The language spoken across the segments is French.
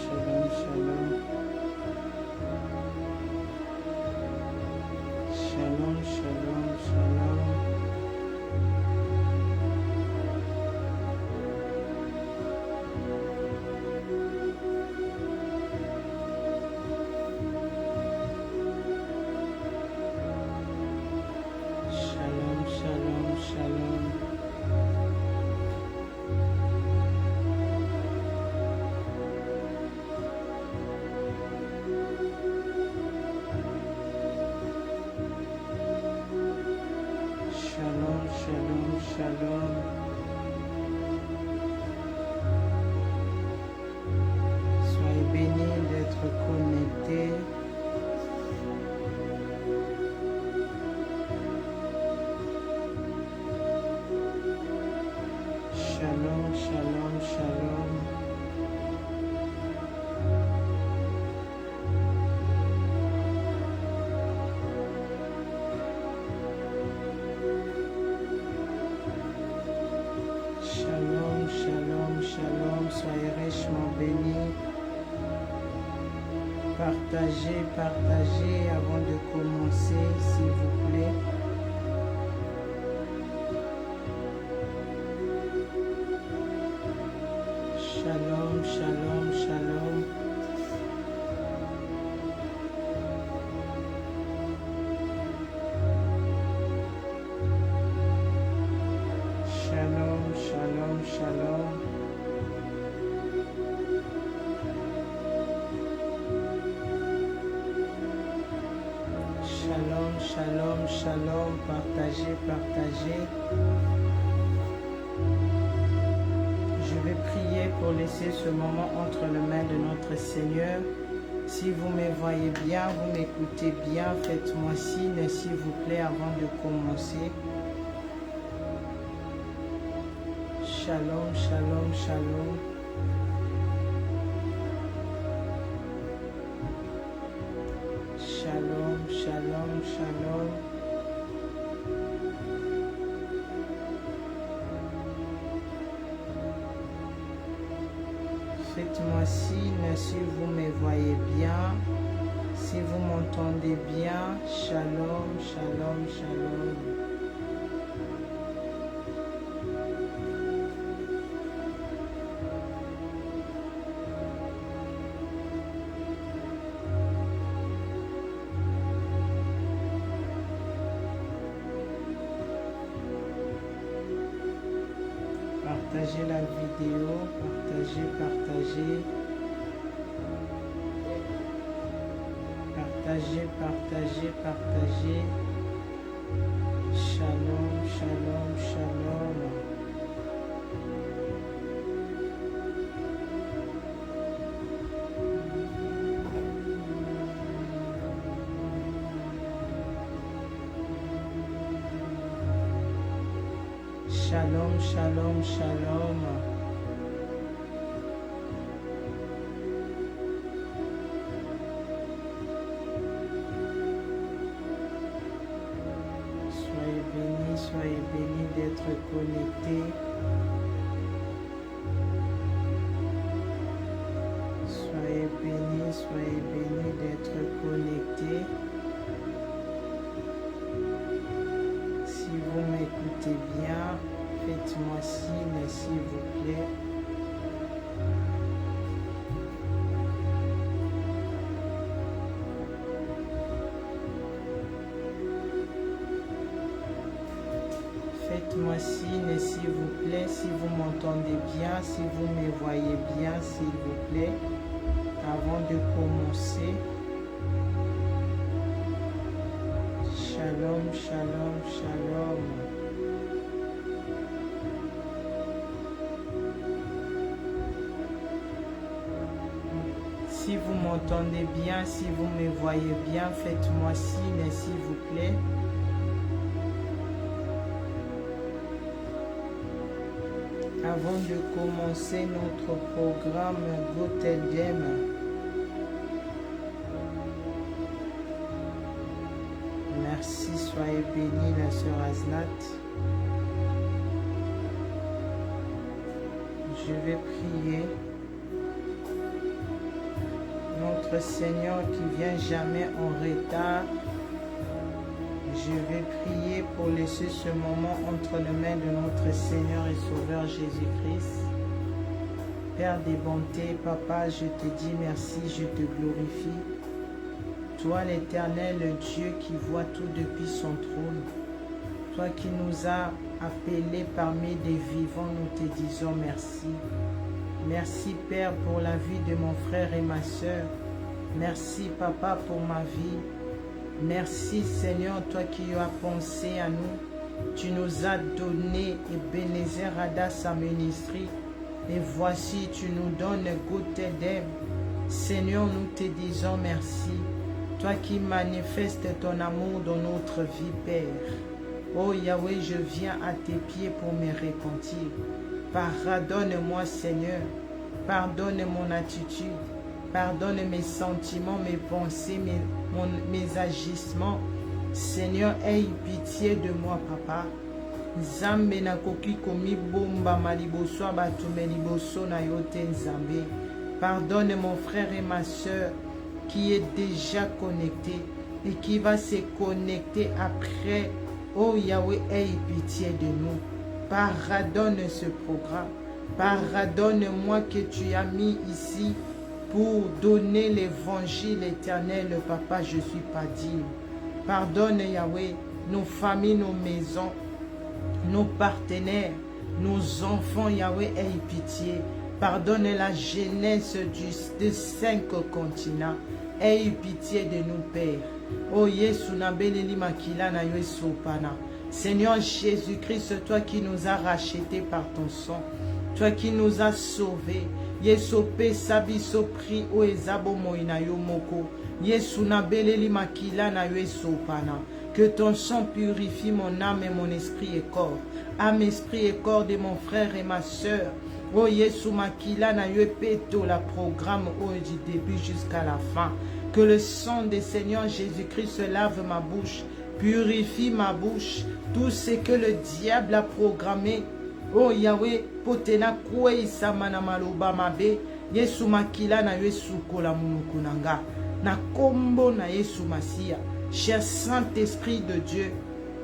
shalom, shalom. Shalom, shalom, shalom. Shalom, shalom, shalom. Shalom, shalom, shalom. Soyez bénis d'être connectés. Shalom, shalom, shalom. Shalom, shalom, shalom. Soyez richement bénis. Partagez, partagez avant de commencer, s'il vous plaît. Shalom, shalom, shalom. Shalom, shalom, shalom. Shalom, shalom, shalom. Partagez, partagez. Je vais prier pour laisser ce moment entre les mains de notre Seigneur. Si vous me voyez bien, vous m'écoutez bien, faites-moi signe, s'il vous plaît, avant de commencer. Shalom, shalom, shalom. Shalom, shalom, shalom. Faites-moi signe si vous me voyez bien, si vous m'entendez bien. Shalom, shalom, shalom. Partagez la vidéo, partagez, partagez. Partagez, partagez, partagez. Shalom, shalom, shalom. Shalom, shalom, shalom. Soyez bénis d'être connectés. Soyez bénis d'être connectés. Si vous m'écoutez bien, faites-moi signe, s'il vous plaît. Faites-moi signe, s'il vous plaît, si vous m'entendez bien, si vous me voyez bien, s'il vous plaît, avant de commencer. Shalom, shalom, shalom. Si vous m'entendez bien, si vous me voyez bien, faites-moi signe, s'il vous plaît. Avant de commencer notre programme Goteldem, merci, soyez bénis la sœur Aznat. Je vais prier. notre Seigneur qui vient jamais en retard. Je vais prier pour laisser ce moment entre les mains de notre Seigneur et Sauveur Jésus-Christ. Père des bontés, Papa, je te dis merci, je te glorifie. Toi l'Éternel, le Dieu qui voit tout depuis son trône. Toi qui nous as appelés parmi des vivants, nous te disons merci. Merci Père pour la vie de mon frère et ma soeur. Merci Papa pour ma vie. Merci Seigneur, toi qui as pensé à nous. Tu nous as donné Ebenezer Adas à ministrie. Et voici, tu nous donnes goutte d'aide. Seigneur, nous te disons merci. Toi qui manifestes ton amour dans notre vie, Père. Oh Yahweh, je viens à tes pieds pour me repentir. Pardonne-moi, Seigneur. Pardonne mon attitude. Pardonne mes sentiments, mes pensées, mes agissements. Seigneur, aie pitié de moi, Papa. Nzambe na koki komi bomba maliboso abatume liboso na yote Nzambe. Pardonne mon frère et ma soeur qui est déjà connecté et qui va se connecter après. Oh Yahweh, aie pitié de nous. Pardonne ce programme. Pardonne-moi que tu as mis ici pour donner l'évangile éternel, Papa, je ne suis pas digne. Pardonne Yahweh, nos familles, nos maisons, nos partenaires, nos enfants, Yahweh, aie pitié. Pardonne la jeunesse des 5 continents. Aie pitié de nous, Père. Oh Yesu na beleli makila na yo esopana. Seigneur Jésus-Christ, toi qui nous as rachetés par ton sang, toi qui nous as sauvés. Yesu pesa biso pri o ezabo moina yo moko. Yesu na beleli makila na yo esopana. Que ton sang purifie mon âme et mon esprit et corps. Âme, esprit et corps de mon frère et ma soeur. Oh Yesu makila na yo peto la programme du début jusqu'à la fin. Que le sang du Seigneur Jésus-Christ lave ma bouche, purifie ma bouche. Tout ce que le diable a programmé. Oh Yahweh, potena kwe isamana maloba mabe. Yesu makila na Yesu kola munukunanga. Na kombo na Yesu Masia. Cher Saint-Esprit de Dieu,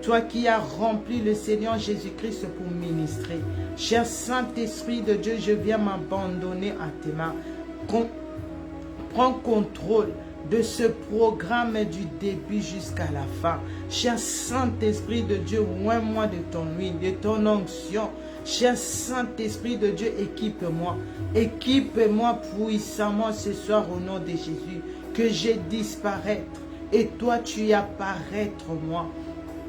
toi qui as rempli le Seigneur Jésus-Christ pour ministrer. Cher Saint-Esprit de Dieu, je viens m'abandonner à tes mains. Prends contrôle de ce programme du début jusqu'à la fin. Cher Saint-Esprit de Dieu, oins-moi de ton huile, de ton onction. Cher Saint-Esprit de Dieu, équipe-moi. Équipe-moi puissamment ce soir au nom de Jésus. Que je disparaître et toi tu apparaître moi.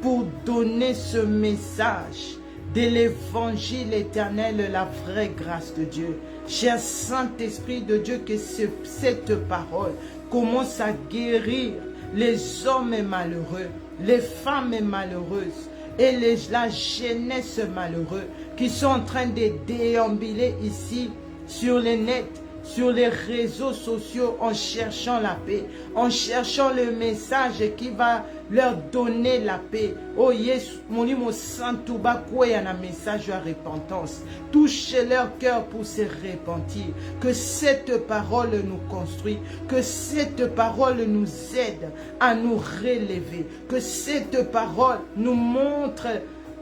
Pour donner ce message de l'évangile éternel, la vraie grâce de Dieu. Cher Saint-Esprit de Dieu, que cette parole commence à guérir les hommes malheureux, les femmes malheureuses et la jeunesse malheureuse qui sont en train de déambuler ici sur le net, sur les réseaux sociaux en cherchant la paix, en cherchant le message qui va leur donner la paix. Oh Yesu, mon Dieu, Santouba, quoi y a un message de repentance. Touchez leur cœur pour se repentir. Que cette parole nous construit, que cette parole nous aide à nous relever, que cette parole nous montre,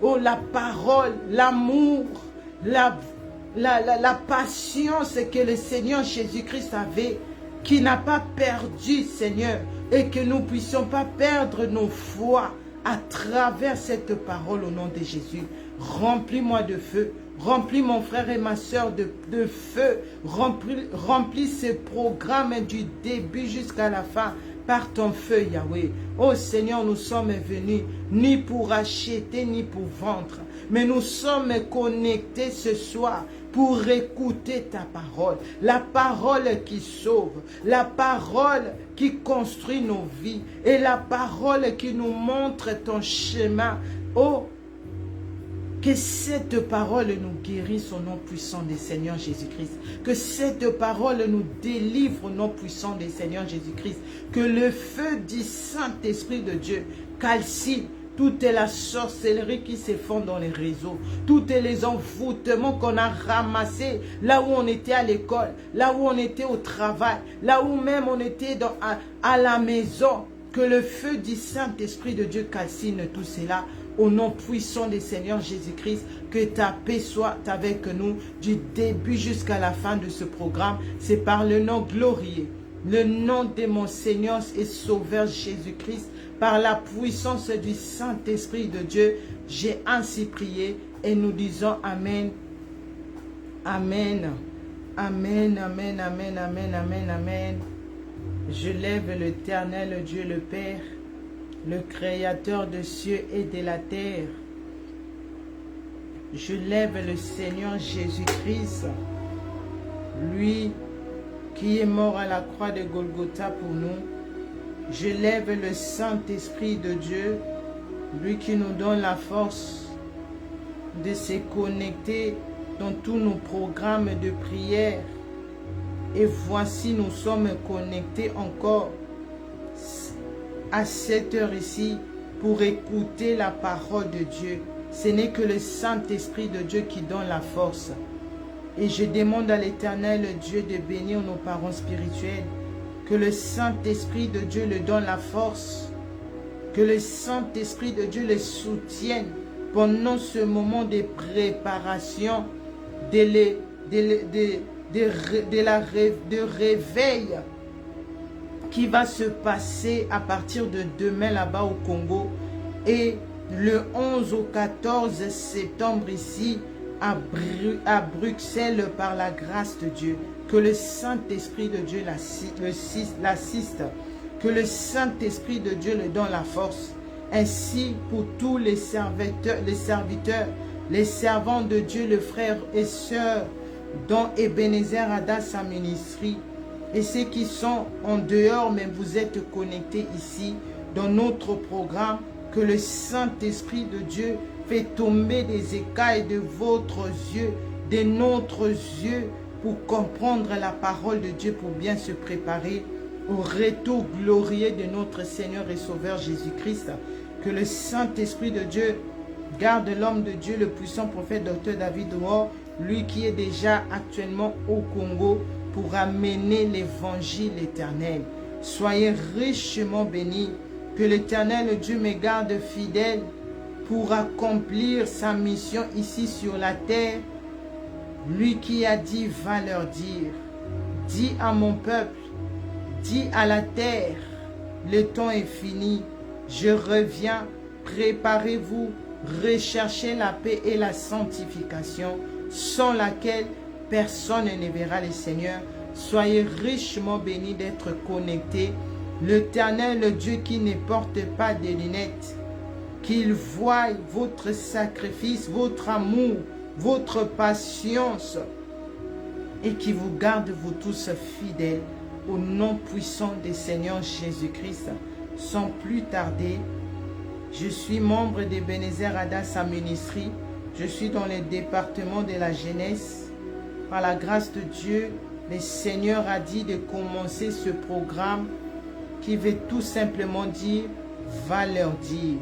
oh, la parole, l'amour, la patience que le Seigneur Jésus-Christ avait, qui n'a pas perdu, Seigneur, et que nous ne puissions pas perdre nos foi à travers cette parole au nom de Jésus. Remplis-moi de feu, remplis mon frère et ma soeur de feu, remplis ce programme du début jusqu'à la fin par ton feu, Yahweh. Oh Seigneur, nous sommes venus ni pour acheter ni pour vendre, mais nous sommes connectés ce soir pour écouter ta parole, la parole qui sauve, la parole qui construit nos vies et la parole qui nous montre ton chemin. Oh, que cette parole nous guérisse au nom puissant du Seigneur Jésus-Christ. Que cette parole nous délivre au nom puissant du Seigneur Jésus-Christ. Que le feu du Saint-Esprit de Dieu calcine Toute est la sorcellerie qui se font dans les réseaux. Tout est les envoûtements qu'on a ramassés là où on était à l'école, là où on était au travail, là où même on était à la maison. Que le feu du Saint-Esprit de Dieu calcine tout cela. Au nom puissant du Seigneur Jésus-Christ, que ta paix soit avec nous du début jusqu'à la fin de ce programme. C'est par le nom glorieux, le nom de mon Seigneur et Sauveur Jésus-Christ, par la puissance du Saint-Esprit de Dieu, j'ai ainsi prié et nous disons Amen. Amen. Amen, amen, amen, amen, amen, amen. Je lève l'Éternel Dieu le Père, le Créateur des cieux et de la terre. Je lève le Seigneur Jésus-Christ, lui qui est mort à la croix de Golgotha pour nous. Je lève le Saint-Esprit de Dieu, lui qui nous donne la force de se connecter dans tous nos programmes de prière. Et voici, nous sommes connectés encore à cette heure ici pour écouter la parole de Dieu. Ce n'est que le Saint-Esprit de Dieu qui donne la force. Et je demande à l'Éternel Dieu de bénir nos parents spirituels. Que le Saint-Esprit de Dieu leur donne la force. Que le Saint-Esprit de Dieu les soutienne pendant ce moment de préparation, de réveil qui va se passer à partir de demain là-bas au Congo et le 11 au 14 septembre ici à Bruxelles par la grâce de Dieu. Que le Saint-Esprit de Dieu l'assiste, que le Saint-Esprit de Dieu lui donne la force. Ainsi pour tous les serviteurs, les servants de Dieu, les frères et sœurs dont Ebenezer Ada sa ministrie, et ceux qui sont en dehors, mais vous êtes connectés ici dans notre programme, que le Saint-Esprit de Dieu fait tomber des écailles de votre yeux, de notre yeux, pour comprendre la parole de Dieu, pour bien se préparer au retour glorieux de notre Seigneur et Sauveur Jésus-Christ. Que le Saint-Esprit de Dieu garde l'homme de Dieu, le puissant prophète Dr David Ward, lui qui est déjà actuellement au Congo pour amener l'évangile éternel. Soyez richement bénis. Que l'Éternel Dieu me garde fidèle pour accomplir sa mission ici sur la terre. Lui qui a dit, va leur dire. Dis à mon peuple, dis à la terre, le temps est fini. Je reviens, préparez-vous, recherchez la paix et la sanctification, sans laquelle personne ne verra le Seigneur. Soyez richement bénis d'être connectés. L'Éternel Dieu qui ne porte pas de lunettes, qu'il voie votre sacrifice, votre amour, votre patience, et qui vous garde, vous tous fidèles, au nom puissant du Seigneur Jésus-Christ. Sans plus tarder, je suis membre d'Ebenezer Ada sa ministrie. Je suis dans le département de la jeunesse. Par la grâce de Dieu, le Seigneur a dit de commencer ce programme qui veut tout simplement dire, va leur dire.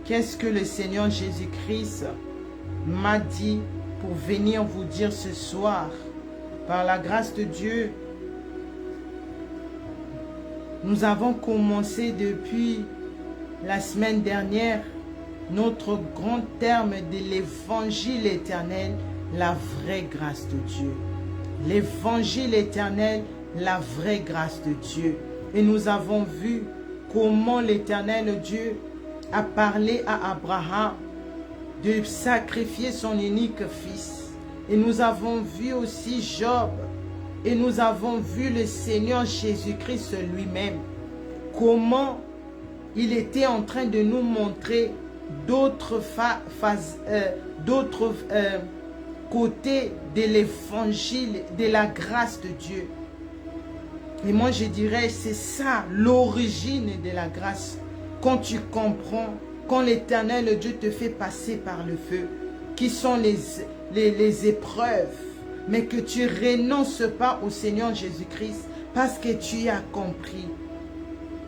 Qu'est-ce que le Seigneur Jésus-Christ m'a dit pour venir vous dire ce soir? Par la grâce de Dieu, nous avons commencé depuis la semaine dernière notre grand terme de l'évangile éternel, la vraie grâce de Dieu. L'évangile éternel, la vraie grâce de Dieu. Et nous avons vu comment l'Éternel Dieu a parlé à Abraham de sacrifier son unique fils. Et nous avons vu aussi Job. Et nous avons vu le Seigneur Jésus-Christ lui-même. Comment il était en train de nous montrer d'autres côtés de l'évangile, de la grâce de Dieu. Et moi je dirais, c'est ça l'origine de la grâce. Quand tu comprends, quand l'Éternel Dieu te fait passer par le feu, qui sont les épreuves, mais que tu renonces pas au Seigneur Jésus-Christ parce que tu as compris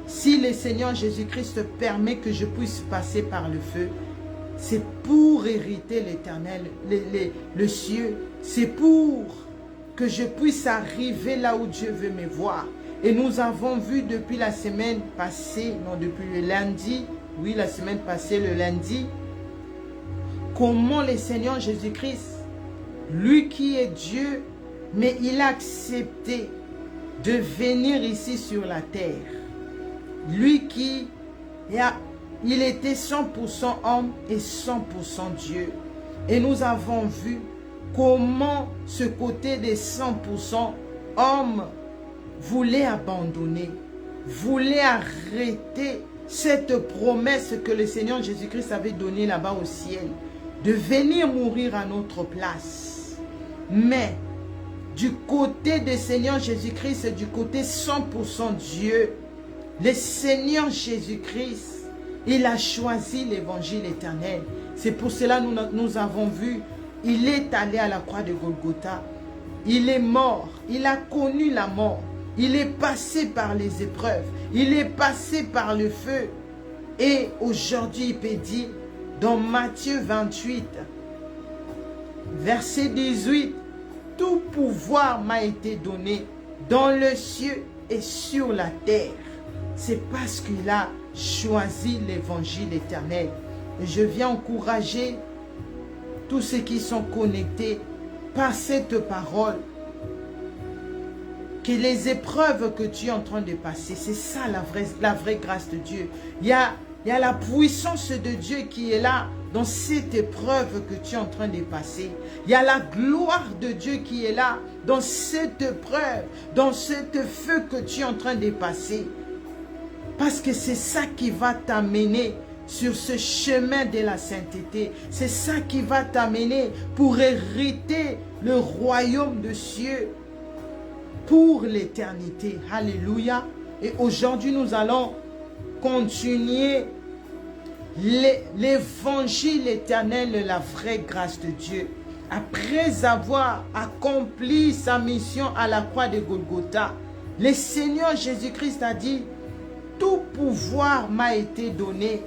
si le Seigneur Jésus-Christ permet que je puisse passer par le feu, c'est pour hériter l'éternel, le ciel. C'est pour que je puisse arriver là où Dieu veut me voir. Et nous avons vu depuis la semaine passée, non, depuis le lundi, oui, la semaine passée, le lundi, comment le Seigneur Jésus-Christ, lui qui est Dieu, mais il a accepté de venir ici sur la terre. Lui qui, il était 100% homme et 100% Dieu. Et nous avons vu comment ce côté des 100% homme voulait abandonner, voulait arrêter cette promesse que le Seigneur Jésus-Christ avait donnée là-bas au ciel, de venir mourir à notre place. Mais du côté du Seigneur Jésus-Christ, du côté 100% Dieu, le Seigneur Jésus-Christ, il a choisi l'évangile éternel. C'est pour cela que nous avons vu, il est allé à la croix de Golgotha. Il est mort, il a connu la mort. Il est passé par les épreuves, il est passé par le feu. Et aujourd'hui, il peut dire, dans Matthieu 28, verset 18, « Tout pouvoir m'a été donné dans le ciel et sur la terre. » C'est parce qu'il a choisi l'évangile éternel. Et je viens encourager tous ceux qui sont connectés par cette parole, que les épreuves que tu es en train de passer, c'est ça la vraie grâce de Dieu. Il y a la puissance de Dieu qui est là dans cette épreuve que tu es en train de passer. Il y a la gloire de Dieu qui est là dans cette épreuve, dans ce feu que tu es en train de passer. Parce que c'est ça qui va t'amener sur ce chemin de la sainteté. C'est ça qui va t'amener pour hériter le royaume de cieux pour l'éternité. Alléluia. Et aujourd'hui, nous allons continuer l'évangile éternel, la vraie grâce de Dieu. Après avoir accompli sa mission à la croix de Golgotha, le Seigneur Jésus-Christ a dit, « Tout pouvoir m'a été donné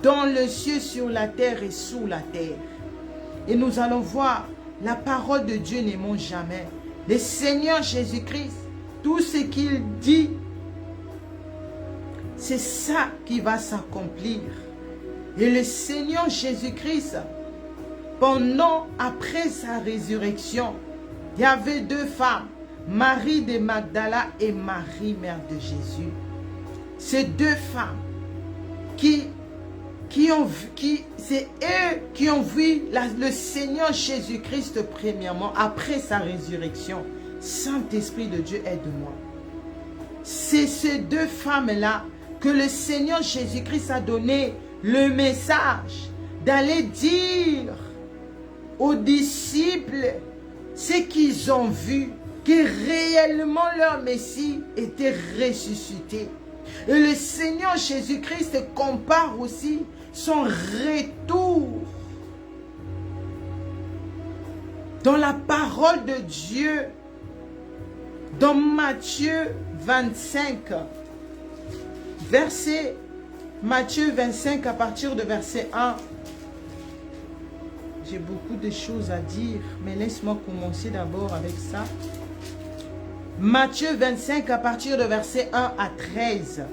dans le ciel, sur la terre et sous la terre. » Et nous allons voir, la parole de Dieu ne ment jamais. Le Seigneur Jésus-Christ, tout ce qu'il dit, c'est ça qui va s'accomplir. Et le Seigneur Jésus-Christ, après sa résurrection, il y avait deux femmes, Marie de Magdala et Marie, mère de Jésus. Ces deux femmes c'est eux qui ont vu le Seigneur Jésus-Christ premièrement, après sa résurrection. Saint-Esprit de Dieu, aide-moi. C'est ces deux femmes-là que le Seigneur Jésus-Christ a donné le message d'aller dire aux disciples ce qu'ils ont vu, que réellement leur Messie était ressuscité. Et le Seigneur Jésus-Christ compare aussi son retour dans la parole de Dieu, dans Matthieu 25, Matthieu 25 à partir de verset 1. J'ai beaucoup de choses à dire, mais laisse-moi commencer d'abord avec ça. Matthieu 25 à partir de verset 1 à 13.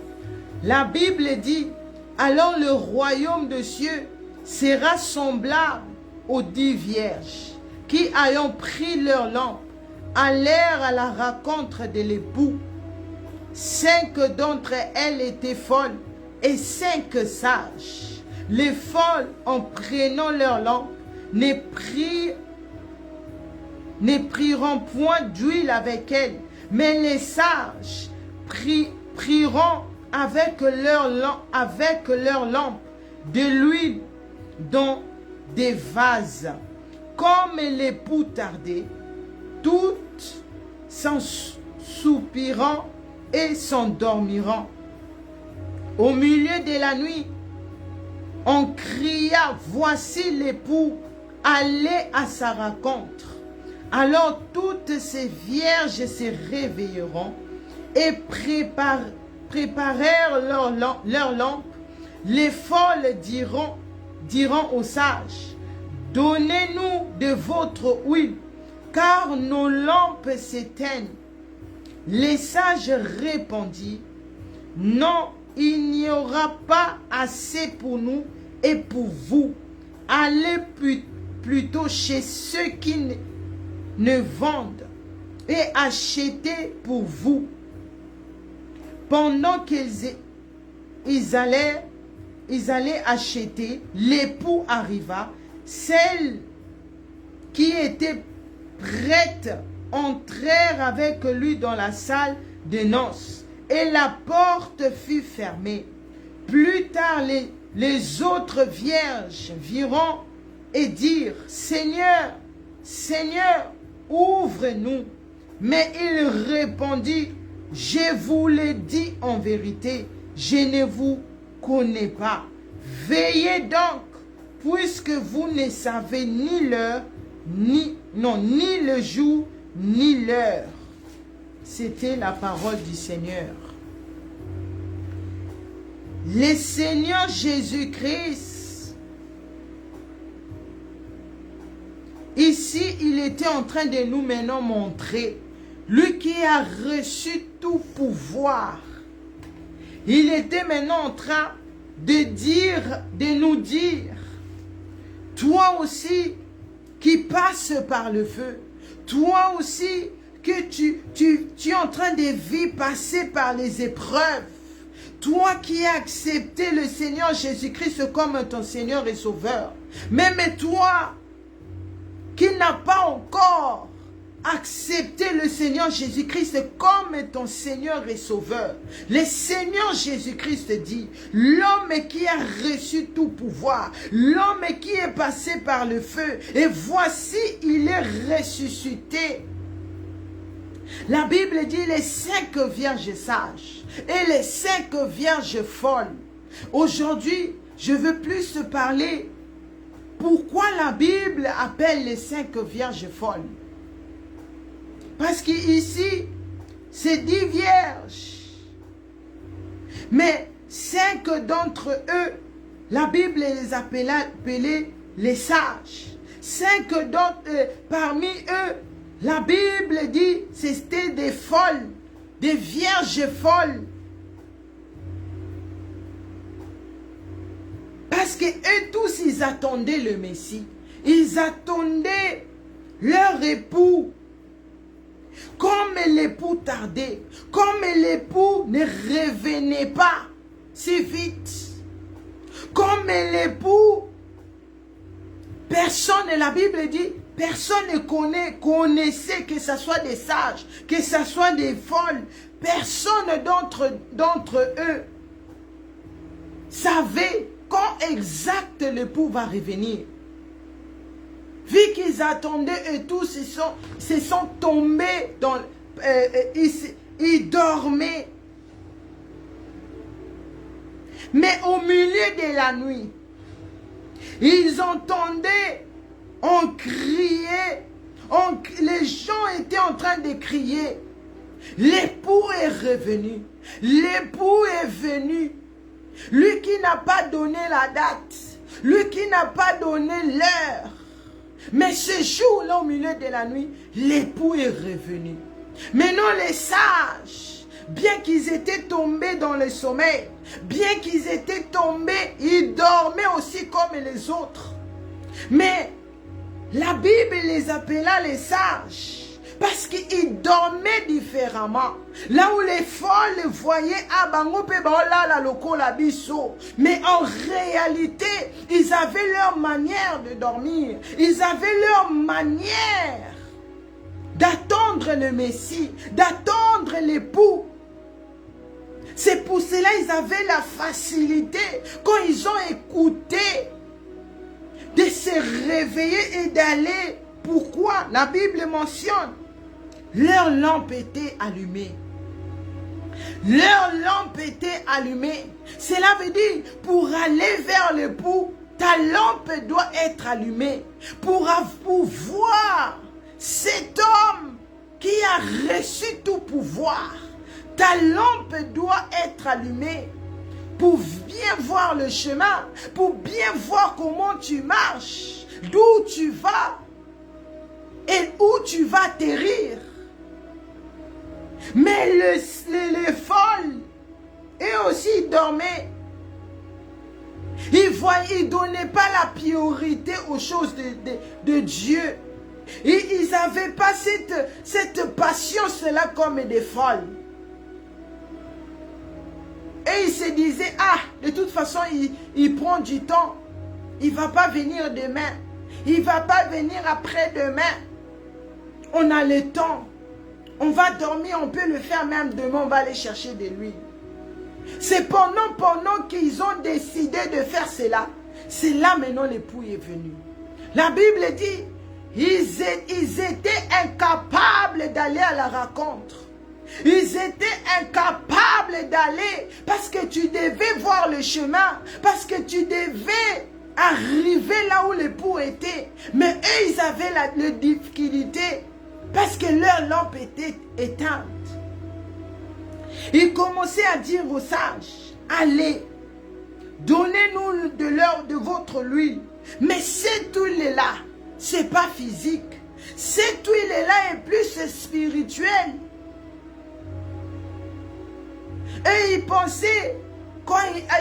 La Bible dit, « Alors le royaume de cieux sera semblable aux 10 vierges qui, ayant pris leur lampe, allèrent à la rencontre de l'époux. 5 d'entre elles étaient folles et 5 sages. Les folles, en prenant leur lampe, ne priront point d'huile avec elles, mais les sages priront avec leur lampe de l'huile dans des vases. Comme l'époux tardait, toutes s'en soupiront et s'endormiront. Au milieu de la nuit, on cria, « Voici l'époux, allez à sa rencontre. » Alors toutes ces vierges se réveilleront et préparèrent leur lampe, les folles diront aux sages, donnez-nous de votre huile, car nos lampes s'éteignent. Les sages répondirent, non, il n'y aura pas assez pour nous et pour vous. Allez plutôt chez ceux qui ne vendent et achetez pour vous. Pendant qu'ils allaient acheter, l'époux arriva. Celles qui étaient prêtes entrèrent avec lui dans la salle de noces et la porte fut fermée. Plus tard, les autres vierges virent et dirent, Seigneur, Seigneur, ouvre-nous. Mais il répondit, je vous l'ai dit en vérité, je ne vous connais pas. Veillez donc, puisque vous ne savez ni l'heure, ni le jour, ni l'heure. C'était la parole du Seigneur. Le Seigneur Jésus-Christ, ici, il était en train de nous maintenant montrer, lui qui a reçu tout pouvoir. Il était maintenant en train de nous dire, toi aussi qui passes par le feu, toi aussi que tu es en train de vivre, passer par les épreuves, toi qui as accepté le Seigneur Jésus-Christ comme ton Seigneur et Sauveur, même toi qui n'as pas encore accepté le Seigneur Jésus-Christ comme ton Seigneur et Sauveur. Le Seigneur Jésus-Christ dit, l'homme qui a reçu tout pouvoir, l'homme qui est passé par le feu, et voici, il est ressuscité. La Bible dit les 5 vierges sages et les 5 vierges folles. Aujourd'hui, je veux plus parler pourquoi la Bible appelle les 5 vierges folles. Parce qu'ici, c'est 10 vierges. Mais 5 d'entre eux, la Bible les appelait les sages. 5 d'autres, parmi eux, la Bible dit c'était des folles, des vierges folles. Parce que eux tous, ils attendaient le Messie. Ils attendaient leur époux. Comme l'époux tardait, comme l'époux ne revenait pas si vite, comme l'époux, personne, la Bible dit, personne ne connaissait, que ce soit des sages, que ce soit des folles, personne d'entre eux savait quand exact l'époux va revenir. Vu qu'ils attendaient, eux tous se sont tombés dans... ils dormaient. Mais au milieu de la nuit, ils entendaient, on criait, les gens étaient en train de crier. L'époux est revenu. L'époux est venu. Lui qui n'a pas donné la date. Lui qui n'a pas donné l'heure. Mais ce jour-là, au milieu de la nuit, l'époux est revenu. Maintenant, les sages, bien qu'ils étaient tombés dans le sommeil, bien qu'ils étaient tombés, ils dormaient aussi comme les autres. Mais la Bible les appela les sages, parce qu'ils dormaient différemment. Là où les folles voyaient, mais en réalité, ils avaient leur manière de dormir. Ils avaient leur manière d'attendre le Messie, d'attendre l'époux. C'est pour cela qu'ils avaient la facilité, quand ils ont écouté, de se réveiller et d'aller. Pourquoi? La Bible mentionne, leur lampe était allumée. Leur lampe était allumée. Cela veut dire, pour aller vers l'époux, ta lampe doit être allumée. Pour voir cet homme qui a reçu tout pouvoir, Ta lampe doit être allumée pour bien voir le chemin, pour bien voir comment tu marches, d'où tu vas et où tu vas atterrir. Mais les folles, et aussi ils dormaient. Ils ne donnaient pas la priorité aux choses de Dieu. Et ils n'avaient pas cette patience-là comme des folles. Et ils se disaient, ah, de toute façon, il prend du temps. Il ne va pas venir demain. Il ne va pas venir après-demain. On a le temps. On va dormir, on peut le faire même demain, on va aller chercher de l'huile. C'est pendant qu'ils ont décidé de faire cela. C'est là maintenant l'époux est venu. La Bible dit, ils étaient incapables d'aller à la rencontre. Ils étaient incapables d'aller parce que tu devais voir le chemin, parce que tu devais arriver là où l'époux était. Mais eux, ils avaient la difficulté parce que leur lampe était éteinte. Ils commençaient à dire aux sages, allez, donnez-nous de votre huile. Mais cette huile-là, ce n'est pas physique. Cette huile-là est plus spirituelle. Et ils pensaient quand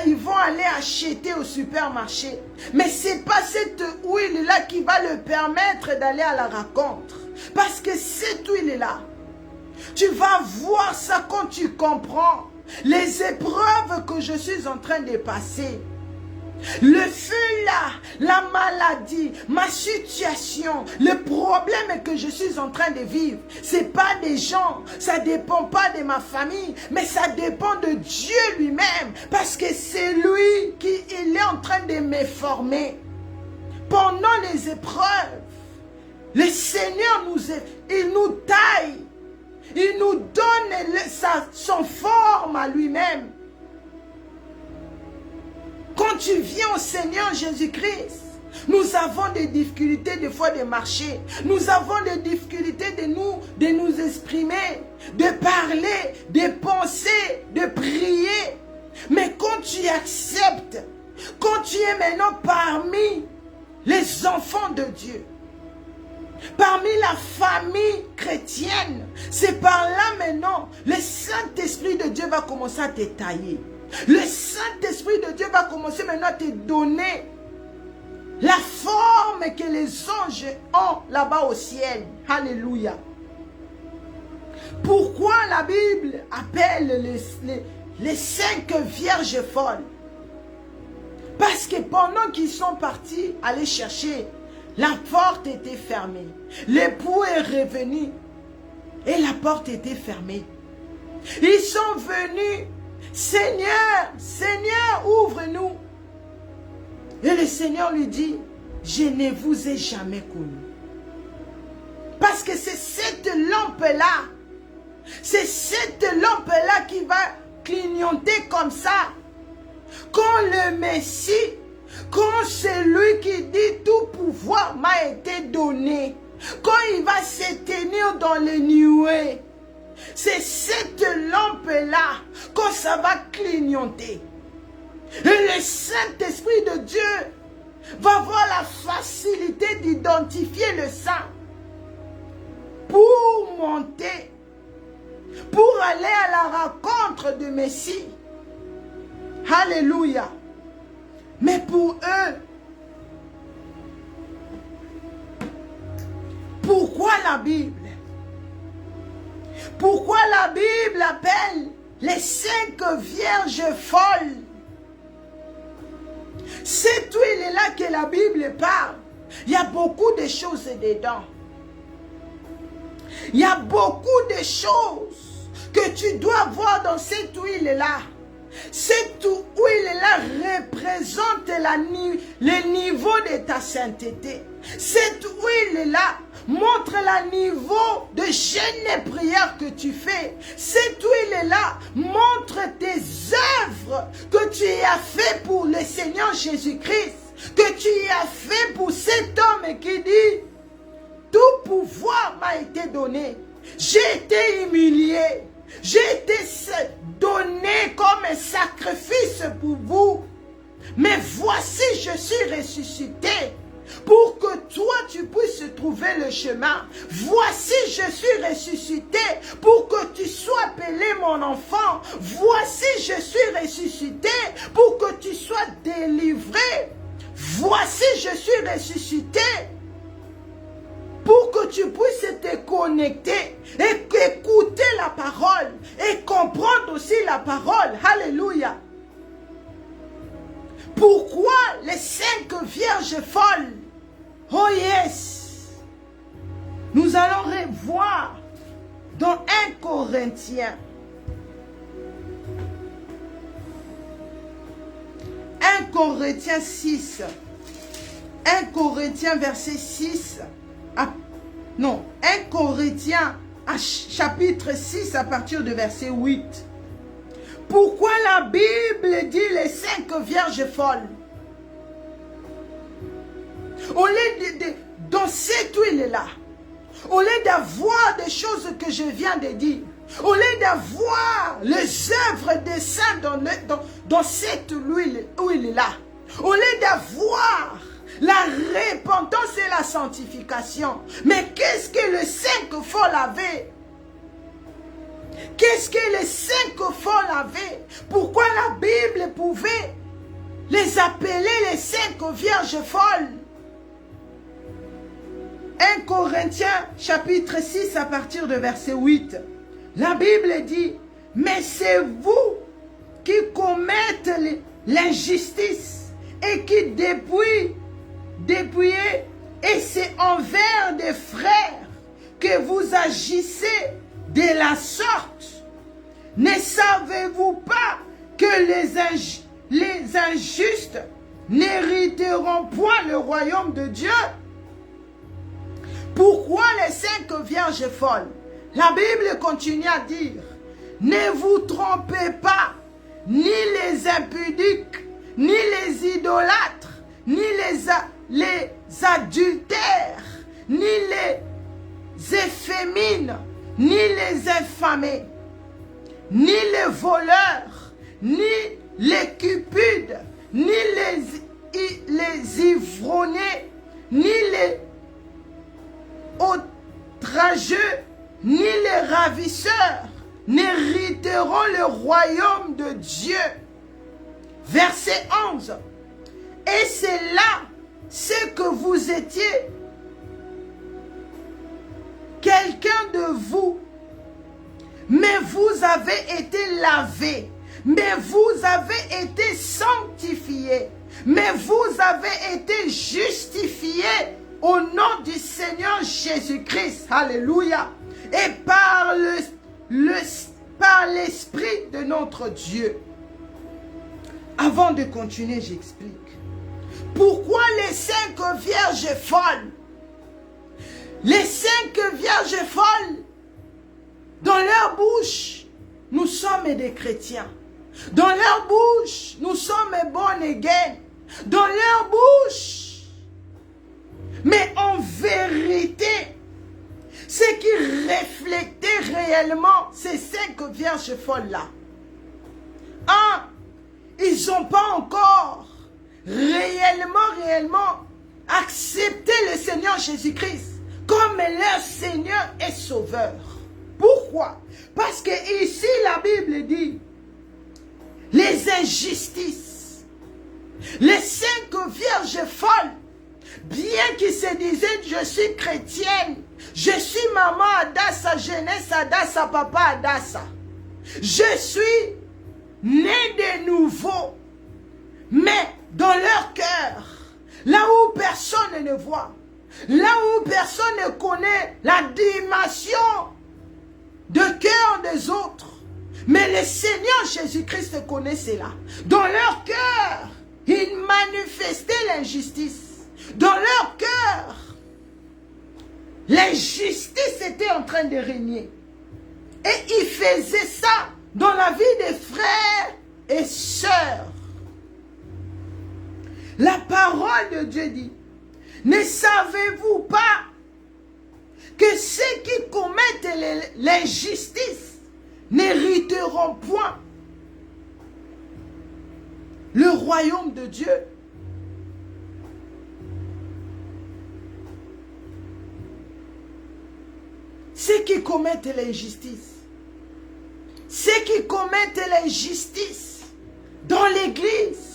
ils vont aller acheter au supermarché. Mais ce n'est pas cette huile-là qui va leur permettre d'aller à la rencontre. Parce que cette huile-là, tu vas voir ça quand tu comprends les épreuves que je suis en train de passer. Le feu là, la maladie, ma situation, le problème que je suis en train de vivre, ce n'est pas des gens, ça ne dépend pas de ma famille, mais ça dépend de Dieu lui-même, parce que c'est lui qui est en train de me former. Pendant les épreuves, le Seigneur il nous taille, il nous donne son forme à lui-même. Quand tu viens au Seigneur Jésus-Christ, nous avons des difficultés des fois de marcher. Nous avons des difficultés de nous exprimer, de parler, de penser, de prier. Mais quand tu acceptes, quand tu es maintenant parmi les enfants de Dieu, parmi la famille chrétienne, c'est par là maintenant, le Saint-Esprit de Dieu va commencer à te tailler. Le Saint-Esprit de Dieu va commencer maintenant à te donner la forme que les anges ont là-bas au ciel. Alléluia. Pourquoi la Bible appelle les 5 vierges folles? Parce que pendant qu'ils sont partis aller chercher, la porte était fermée. L'époux est revenu et la porte était fermée. Ils sont venus. Seigneur, Seigneur, ouvre-nous. Et le Seigneur lui dit, je ne vous ai jamais connu. Parce que c'est cette lampe-là, c'est cette lampe-là qui va clignoter comme ça. Quand le Messie, quand celui qui dit tout pouvoir m'a été donné, quand il va se tenir dans les nuées, c'est cette lampe-là quand ça va clignoter. Et le Saint-Esprit de Dieu va avoir la facilité d'identifier le sang pour monter, pour aller à la rencontre du Messie. Alléluia. Mais pour eux, pourquoi la Bible? Pourquoi la Bible appelle les 5 vierges folles? Cette huile-là que la Bible parle, il y a beaucoup de choses dedans. Il y a beaucoup de choses que tu dois voir dans cette huile-là. Cette huile-là représente le niveau de ta sainteté. Cette huile-là montre le niveau de jeûne et prière que tu fais. Cette huile-là montre tes œuvres que tu as fait pour le Seigneur Jésus-Christ, que tu as fait pour cet homme qui dit, tout pouvoir m'a été donné. J'ai été humilié. J'ai été donné comme un sacrifice pour vous. Mais voici, je suis ressuscité pour que toi, tu puisses trouver le chemin. Voici, je suis ressuscité pour que tu sois appelé mon enfant. Voici, je suis ressuscité pour que tu sois délivré. Voici, je suis ressuscité pour que tu puisses te connecter et écouter la parole et comprendre aussi la parole. Alléluia. Pourquoi les 5 vierges folles? Oh yes! Nous allons revoir dans 1 Corinthiens. 1 Corinthiens 6. 1 Corinthiens verset 6. Non, 1 Corinthiens chapitre 6 à partir de verset 8. Pourquoi la Bible dit les 5 vierges folles? Au lieu de dans cette huile-là, au lieu d'avoir des choses que je viens de dire, au lieu d'avoir les œuvres des saints dans cette huile-là, au lieu d'avoir la repentance et la sanctification, mais qu'est-ce que les 5 folles avaient? Qu'est-ce que les 5 folles avaient? Pourquoi la Bible pouvait les appeler les 5 vierges folles? 1 Corinthiens chapitre 6 à partir de verset 8. La Bible dit, mais c'est vous qui commettez l'injustice et qui dépouillez, et c'est envers des frères que vous agissez de la sorte. Ne savez-vous pas que les injustes n'hériteront point le royaume de Dieu? Pourquoi les 5 vierges folles? La Bible continue à dire, ne vous trompez pas, ni les impudiques, ni les idolâtres, ni les adultères, ni les effémines, ni les infamés, ni les voleurs, ni les cupides, ni les ivrognes, ni les outrageux, ni les ravisseurs n'hériteront le royaume de Dieu. Verset 11. Et c'est là ce que vous étiez. Quelqu'un de vous, mais vous avez été lavé, mais vous avez été sanctifié, mais vous avez été justifié au nom du Seigneur Jésus-Christ. Alléluia. Et par l'Esprit de notre Dieu. Avant de continuer, j'explique. Pourquoi les 5 vierges folles? Les 5 vierges folles, dans leur bouche, nous sommes des chrétiens. Dans leur bouche, nous sommes born again. Dans leur bouche. Mais en vérité, ce qui reflétait réellement ces 5 vierges folles-là. 1. Ils n'ont pas encore réellement accepté le Seigneur Jésus-Christ comme leur Seigneur et Sauveur. Pourquoi? Parce que ici la Bible dit les injustices, les 5 vierges folles, bien qu'ils se disaient je suis chrétienne, je suis maman Adassa, jeunesse Adassa, papa Adassa, je suis né de nouveau, mais dans leur cœur, là où personne ne voit, là où personne ne connaît la dimension de cœur des autres, mais le Seigneur Jésus-Christ connaît cela. Dans leur cœur, ils manifestaient l'injustice. Dans leur cœur, l'injustice était en train de régner. Et ils faisaient ça dans la vie des frères et sœurs. La parole de Dieu dit, ne savez-vous pas que ceux qui commettent l'injustice n'hériteront point le royaume de Dieu. Ceux qui commettent l'injustice, ceux qui commettent l'injustice dans l'église,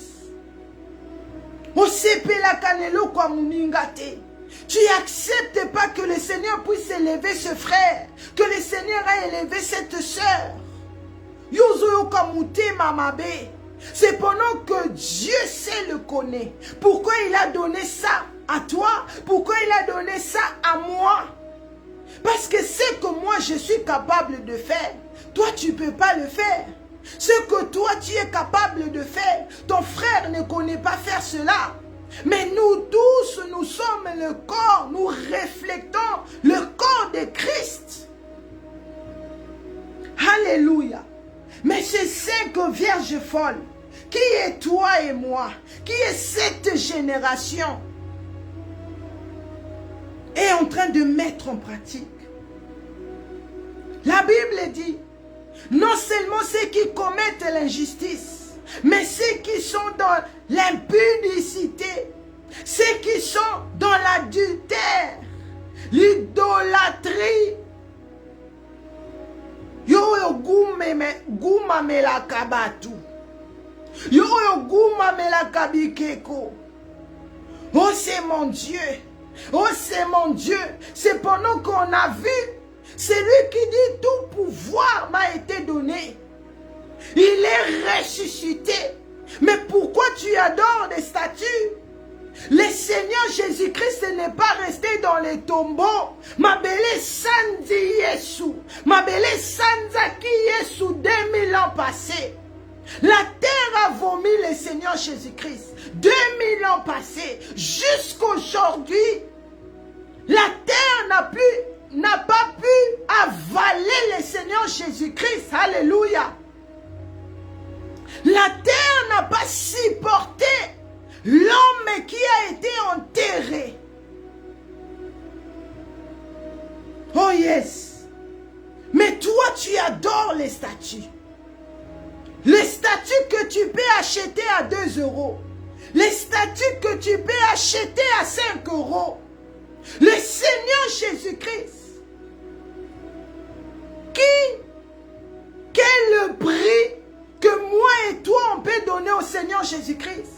tu n'acceptes pas que le Seigneur puisse élever ce frère, que le Seigneur a élevé cette sœur. C'est pendant que Dieu sait le connaît. Pourquoi il a donné ça à toi? Pourquoi il a donné ça à moi? Parce que ce que moi je suis capable de faire, toi tu ne peux pas le faire. Ce que toi tu es capable de faire, ton frère ne connaît pas faire cela. Mais nous tous, nous sommes le corps, nous reflétons le corps de Christ. Alléluia. Mais ces 5 vierges folles, qui est toi et moi, qui est cette génération, est en train de mettre en pratique. La Bible dit, non seulement ceux qui commettent l'injustice, mais ceux qui sont dans l'impudicité, ceux qui sont dans l'adultère, l'idolâtrie, yo guma mela kabatu, yo guma mela kabikeko. Oh c'est mon Dieu, oh c'est mon Dieu. C'est pendant qu'on a vu, c'est lui qui dit tout pouvoir m'a été donné. Il est ressuscité. Mais pourquoi tu adores des statues? Le Seigneur Jésus-Christ n'est pas resté dans les tombeaux. Ma belle Sandi Yesu. Ma belle Sanzaki Yesu 2000 ans passés. La terre a vomi le Seigneur Jésus-Christ. 2000 ans passés. Jusqu'aujourd'hui, la terre n'a pas pu avaler le Seigneur Jésus-Christ. Alléluia. La terre n'a pas supporté l'homme qui a été enterré. Oh yes. Mais toi, tu adores les statues. Les statues que tu peux acheter à 2 €. Les statues que tu peux acheter à 5 €. Le Seigneur Jésus-Christ. Quel est le prix que moi et toi on peut donner au Seigneur Jésus-Christ?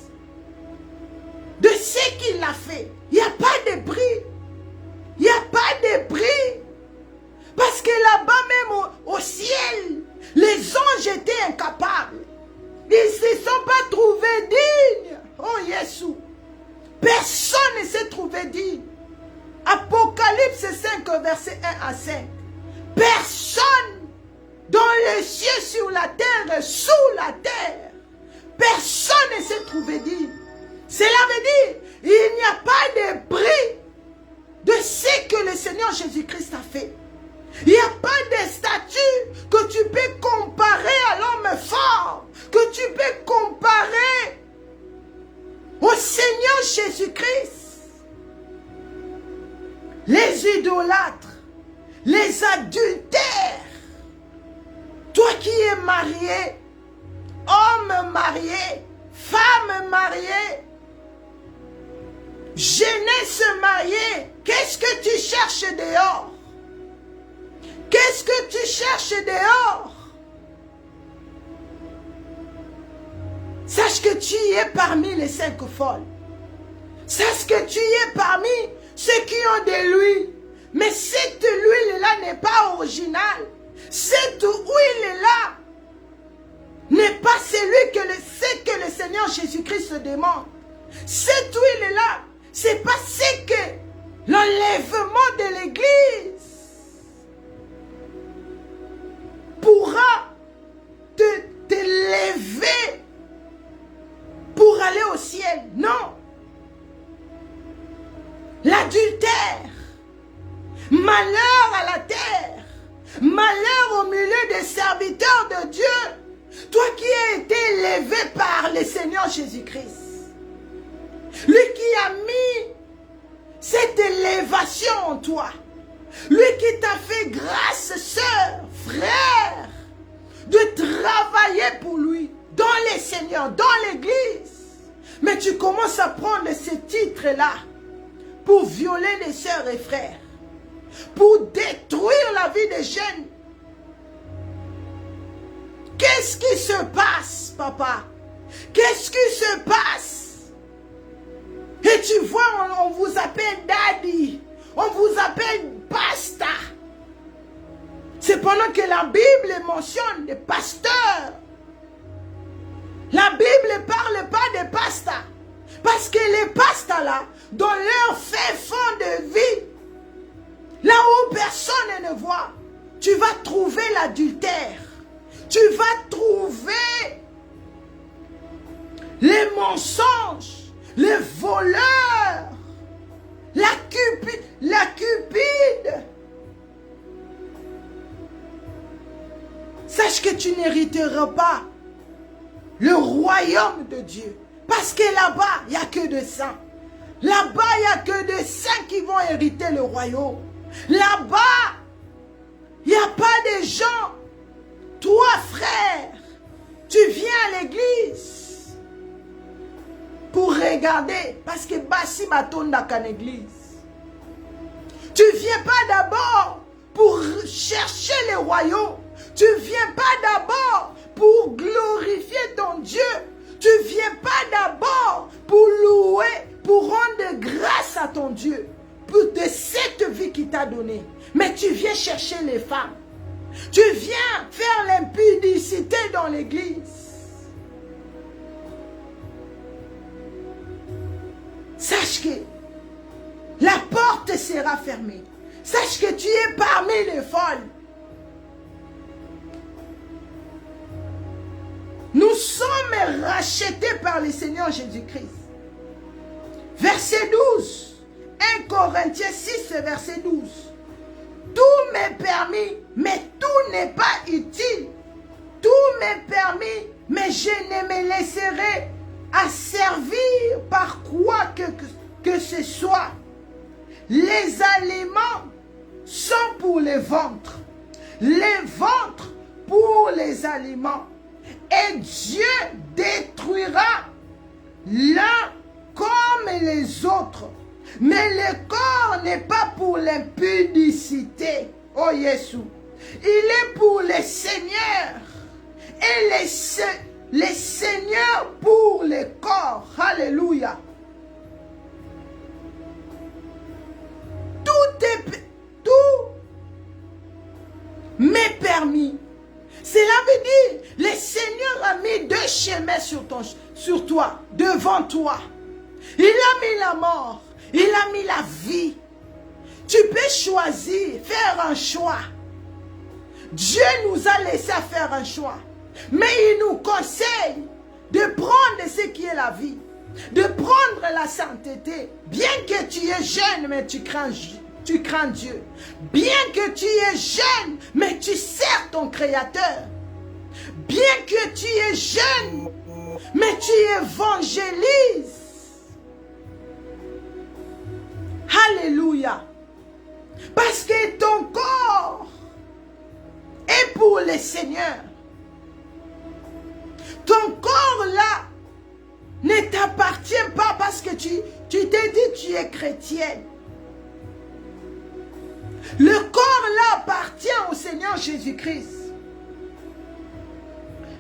De ce qu'il a fait. Il n'y a pas de prix. Il n'y a pas de prix. Parce que là-bas même au ciel, les anges étaient incapables. Ils ne se sont pas trouvés dignes. Oh Jésus. Personne ne s'est trouvé digne. Apocalypse 5, verset 1 à 5. Personne dans les cieux, sur la terre, sous la terre. Personne ne s'est trouvé digne. Cela veut dire, il n'y a pas de prix de ce que le Seigneur Jésus-Christ a fait. Il n'y a pas de statut que tu peux comparer à l'homme fort, que tu peux comparer au Seigneur Jésus-Christ. Les idolâtres, les adultères, toi qui es marié, homme marié, femme mariée, jeunesse mariée, qu'est-ce que tu cherches dehors? Qu'est-ce que tu cherches dehors? Sache que tu es parmi les 5 folles. Sache que tu es parmi ceux qui ont de l'huile. Mais cette huile-là n'est pas originale. Cette huile-là n'est pas celui que le Seigneur Jésus-Christ se demande. Cette huile-là, c'est pas ce que l'enlèvement de l'Église pourra te lever pour aller au ciel. Non. L'adultère, malheur à la terre, malheur au milieu des serviteurs de Dieu, toi qui as été élevé par le Seigneur Jésus-Christ, lui qui a mis cette élévation en toi, lui qui t'a fait grâce, sœur, frère, de travailler pour lui, dans les seigneurs, dans l'église. Mais tu commences à prendre ces titres-là pour violer les sœurs et frères, pour détruire la vie des jeunes. Qu'est-ce qui se passe, papa? Qu'est-ce qui se passe? Et tu vois, on vous appelle daddy, on vous appelle pasteur. C'est pendant que la Bible mentionne des pasteurs. La Bible ne parle pas des pasteurs. Parce que les pasteurs là, dans leur fait fond de vie, là où personne ne voit, tu vas trouver l'adultère. Tu vas trouver les mensonges, les voleurs, la cupide. Sache que tu n'hériteras pas le royaume de Dieu. Parce que là-bas, il n'y a que des saints. Là-bas, il n'y a que des saints qui vont hériter le royaume. Là-bas, il n'y a pas de gens. Toi, frère, tu viens à l'église pour regarder. Parce que Bassi Matonda qu'en église. Tu ne viens pas d'abord pour chercher le royaume. Tu ne viens pas d'abord pour glorifier ton Dieu. Tu ne viens pas d'abord pour louer, pour rendre grâce à ton Dieu, pour de cette vie qu'il t'a donnée. Mais tu viens chercher les femmes. Tu viens faire l'impudicité dans l'église. Sache que la porte sera fermée. Sache que tu es parmi les folles. Nous sommes rachetés par le Seigneur Jésus-Christ. Verset 12. 1 Corinthiens 6, verset 12. Tout m'est permis, mais tout n'est pas utile. Tout m'est permis, mais je ne me laisserai asservir par quoi que ce soit. Les aliments sont pour les ventres. Les ventres pour les aliments. Et Dieu détruira l'un comme les autres. Mais le corps n'est pas pour l'impudicité. Oh Jésus. Il est pour les seigneurs. Et les seigneurs pour le corps. Alléluia. Tout m'est permis. Cela veut dire, le Seigneur a mis deux chemins sur toi, devant toi. Il a mis la mort, il a mis la vie. Tu peux choisir, faire un choix. Dieu nous a laissé faire un choix. Mais il nous conseille de prendre ce qui est la vie, de prendre la sainteté. Bien que tu es jeune, mais tu crains Dieu. Bien que tu es jeune, mais tu sers ton Créateur. Bien que tu es jeune, mais tu évangélises. Alléluia. Parce que ton corps est pour le Seigneur. Ton corps là ne t'appartient pas parce que tu t'es dit que tu es chrétienne. Le corps là appartient au Seigneur Jésus-Christ.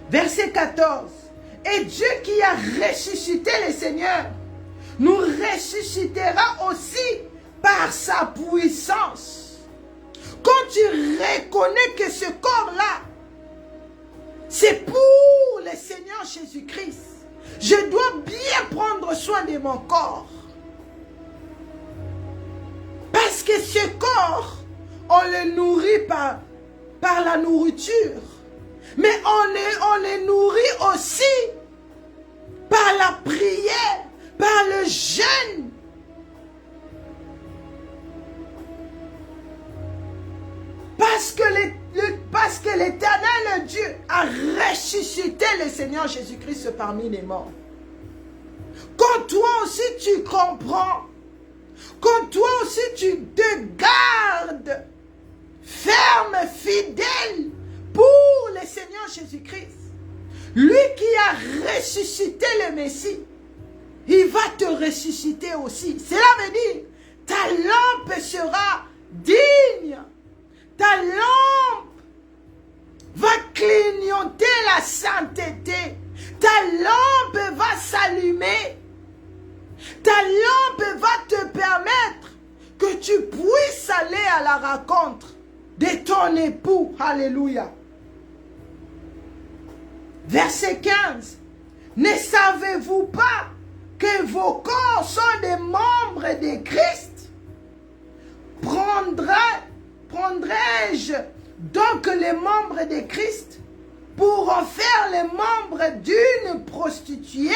Verset 14. Et Dieu qui a ressuscité le Seigneur nous ressuscitera aussi par sa puissance. Quand tu reconnais que ce corps-là, c'est pour le Seigneur Jésus-Christ, je dois bien prendre soin de mon corps. Parce que ce corps, on le nourrit par la nourriture. Mais on le nourrit aussi par la prière, par le jeûne. Parce que l'Éternel Dieu a ressuscité le Seigneur Jésus-Christ parmi les morts. Quand toi aussi tu comprends, quand toi aussi tu te gardes ferme, fidèle pour le Seigneur Jésus-Christ, lui qui a ressuscité le Messie, il va te ressusciter aussi. Cela veut dire, ta lampe sera digne. Ta lampe va clignoter la sainteté. Ta lampe va s'allumer. Ta lampe va te permettre que tu puisses aller à la rencontre de ton époux. Alléluia. Verset 15. Ne savez-vous pas que vos corps sont des membres de Christ? Prendrai-je donc les membres de Christ pour en faire les membres d'une prostituée?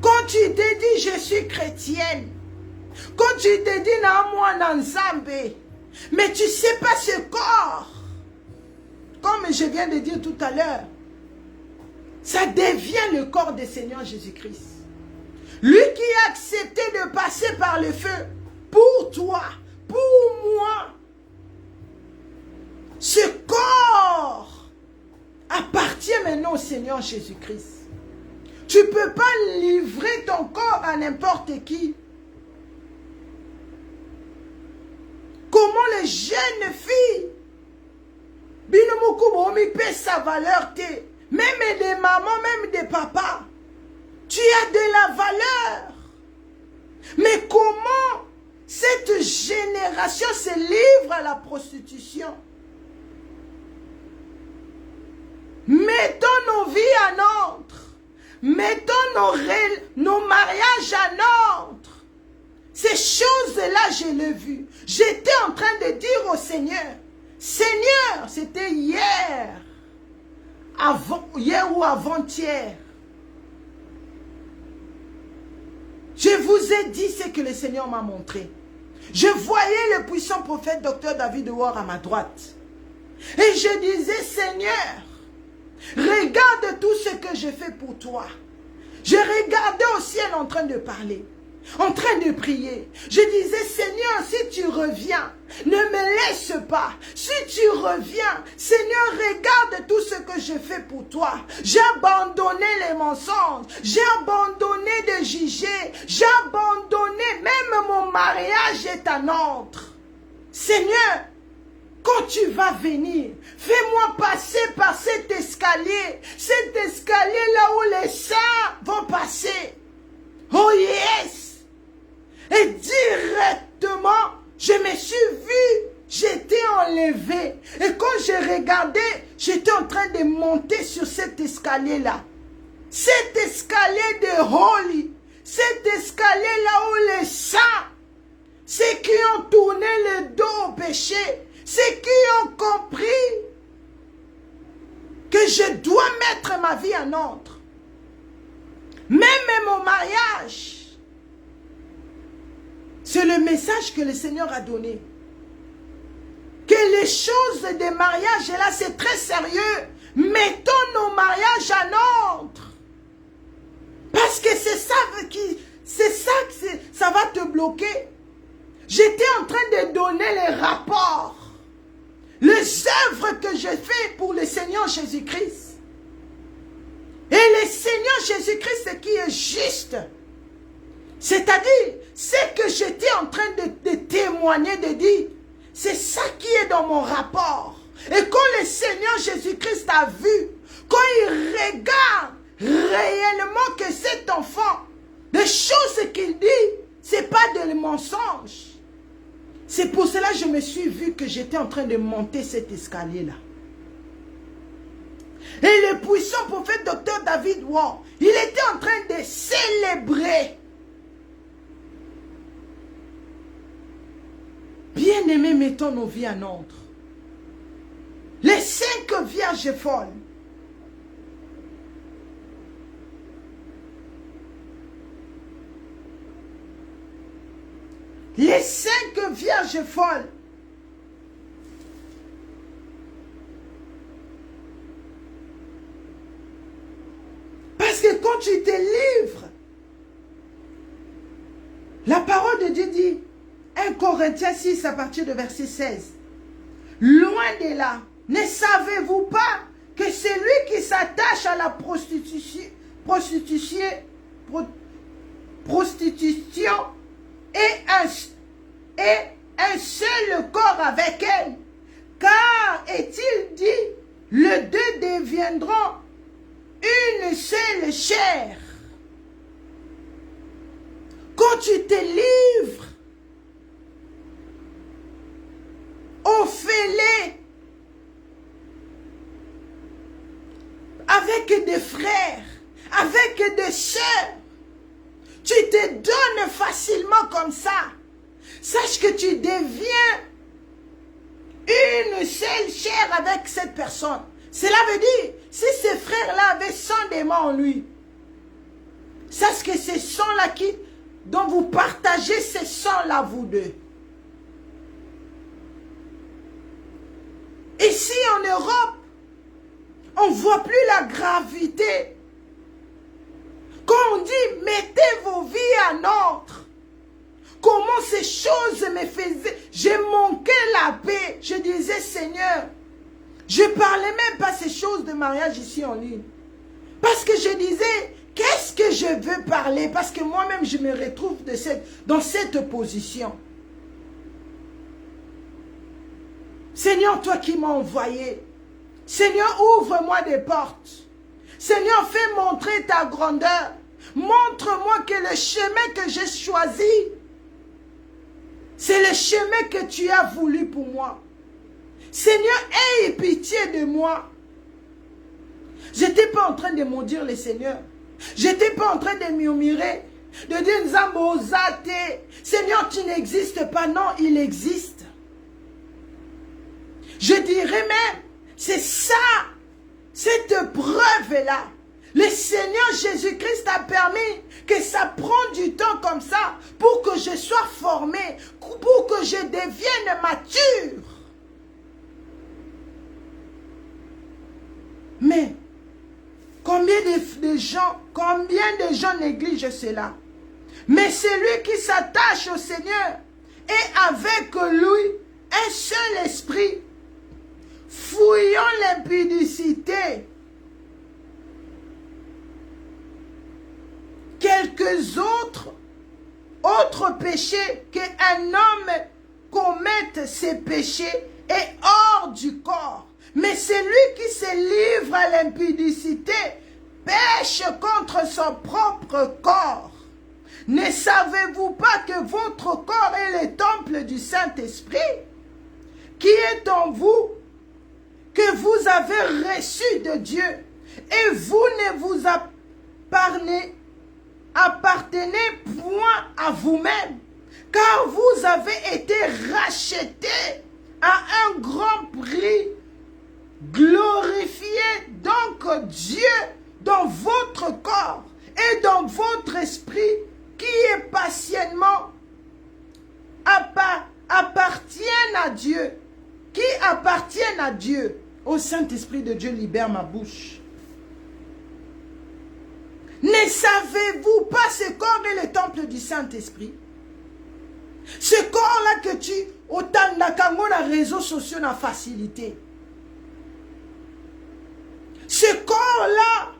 Quand tu te dis je suis chrétienne, quand tu te dis non moi n'ensemble, mais tu ne sais pas ce corps, comme je viens de dire tout à l'heure, ça devient le corps du Seigneur Jésus-Christ. Lui qui a accepté de passer par le feu pour toi, pour moi. Ce corps appartient maintenant au Seigneur Jésus-Christ. Tu ne peux pas livrer ton corps à n'importe qui. Comment les jeunes filles, paient sa valeur, même des mamans, même des papas, tu as de la valeur. Mais comment cette génération se livre à la prostitution? Mettons nos vies à notre. Mettons nos mariages à notre. Ces choses-là, je l'ai vu. J'étais en train de dire au Seigneur, Seigneur, c'était hier ou avant-hier. Je vous ai dit ce que le Seigneur m'a montré. Je voyais le puissant prophète Dr David Ward à ma droite. Et je disais, Seigneur, regarde tout ce que je fais pour toi. Je regardais au ciel en train de parler, en train de prier. Je disais, Seigneur, si tu reviens, ne me laisse pas. Si tu reviens, Seigneur, regarde tout ce que je fais pour toi. J'ai abandonné les mensonges. J'ai abandonné de juger. J'ai abandonné, même mon mariage est un autre. Seigneur, quand tu vas venir, fais-moi passer par cet escalier là où les saints vont passer. Oh yes! Et directement, je me suis vu, j'étais enlevé. Et quand j'ai regardé, j'étais en train de monter sur cet escalier-là. Cet escalier de Holy, cet escalier là où les saints, ceux qui ont tourné le dos au péché, ceux qui ont compris que je dois mettre ma vie en ordre. Même mon mariage. C'est le message que le Seigneur a donné. Que les choses des mariages, là, c'est très sérieux. Mettons nos mariages en ordre. Parce que c'est ça que ça va te bloquer. J'étais en train de donner les rapports. Les œuvres que je fais pour le Seigneur Jésus-Christ. Et le Seigneur Jésus-Christ qui est juste. C'est-à-dire, ce que j'étais en train de témoigner, de dire, c'est ça qui est dans mon rapport. Et quand le Seigneur Jésus-Christ a vu, quand il regarde réellement que cet enfant, les choses qu'il dit, ce n'est pas des mensonges. C'est pour cela que je me suis vu que j'étais en train de monter cet escalier-là. Et le puissant prophète Dr David Ward, il était en train de célébrer. Bien-aimés, mettons nos vies en ordre. Les 5 vierges folles. Les 5 vierges folles. Parce que quand tu te livres, la parole de Dieu dit, 1 Corinthiens 6 à partir de verset 16. Loin de là. Ne savez-vous pas que celui qui s'attache à la prostitution est un seul corps avec elle. Car, est-il dit, les deux deviendront une seule chair. Quand tu te livres au fêlé avec des frères, avec des sœurs, tu te donnes facilement comme ça. Sache que tu deviens une seule chair avec cette personne. Cela veut dire, si ces frères-là avaient 100 démons en lui, sache que ce sang-là dont vous partagez ce sang-là, vous deux. Ici en Europe, on ne voit plus la gravité. Quand on dit, mettez vos vies en ordre. Comment ces choses me faisaient. J'ai manqué la paix. Je disais, Seigneur, je ne parlais même pas ces choses de mariage ici en ligne. Parce que je disais, qu'est-ce que je veux parler? Parce que moi-même, je me retrouve dans cette position. Seigneur, toi qui m'as envoyé, Seigneur, ouvre-moi des portes. Seigneur, fais montrer ta grandeur. Montre-moi que le chemin que j'ai choisi, c'est le chemin que tu as voulu pour moi. Seigneur, aie pitié de moi. Je n'étais pas en train de maudire le Seigneur. Je n'étais pas en train de murmurer, de dire Nzambozate. Seigneur, tu n'existes pas. Non, il existe. Je dirais même, c'est ça, cette preuve-là. Le Seigneur Jésus-Christ a permis que ça prenne du temps comme ça pour que je sois formé, pour que je devienne mature. Mais combien de gens négligent cela? Mais celui qui s'attache au Seigneur est avec lui un seul esprit. Fouillons l'impudicité. Quelques autres péchés qu'un homme commette ces péchés est hors du corps. Mais celui qui se livre à l'impudicité pêche contre son propre corps. Ne savez-vous pas que votre corps est le temple du Saint-Esprit qui est en vous, que vous avez reçu de Dieu, et vous ne vous appartenez point à vous-même, car vous avez été rachetés à un grand prix. Glorifiez donc Dieu dans votre corps et dans votre esprit qui est patiemment appartiennent à Dieu, qui appartiennent à Dieu. Ô Saint-Esprit de Dieu, libère ma bouche. Ne savez-vous pas ce corps est le temple du Saint-Esprit? Ce corps-là que tu dans les réseaux sociaux na facilité. Ce corps-là,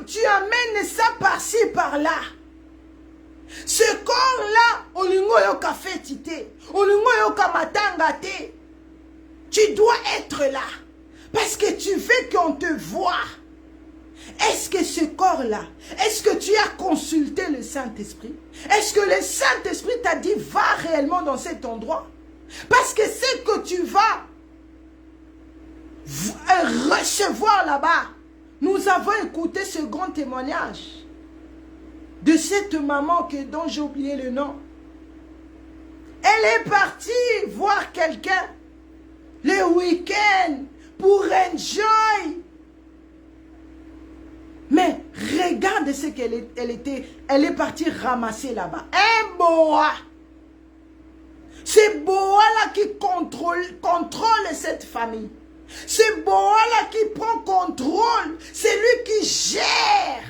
tu amènes ça par-ci, par-là. Ce corps-là, olingo yoka fetite, olingo yoka matangate. Tu dois être là. Parce que tu veux qu'on te voie. Est-ce que ce corps-là, est-ce que tu as consulté le Saint-Esprit? Est-ce que le Saint-Esprit t'a dit, va réellement dans cet endroit? Parce que ce que tu vas recevoir là-bas, nous avons écouté ce grand témoignage de cette maman dont j'ai oublié le nom. Elle est partie voir quelqu'un le week-end pour enjoy. Mais regarde ce qu'elle était. Elle est partie ramasser là-bas. Un boa. C'est boa-là qui contrôle cette famille. C'est boa-là qui prend contrôle. C'est lui qui gère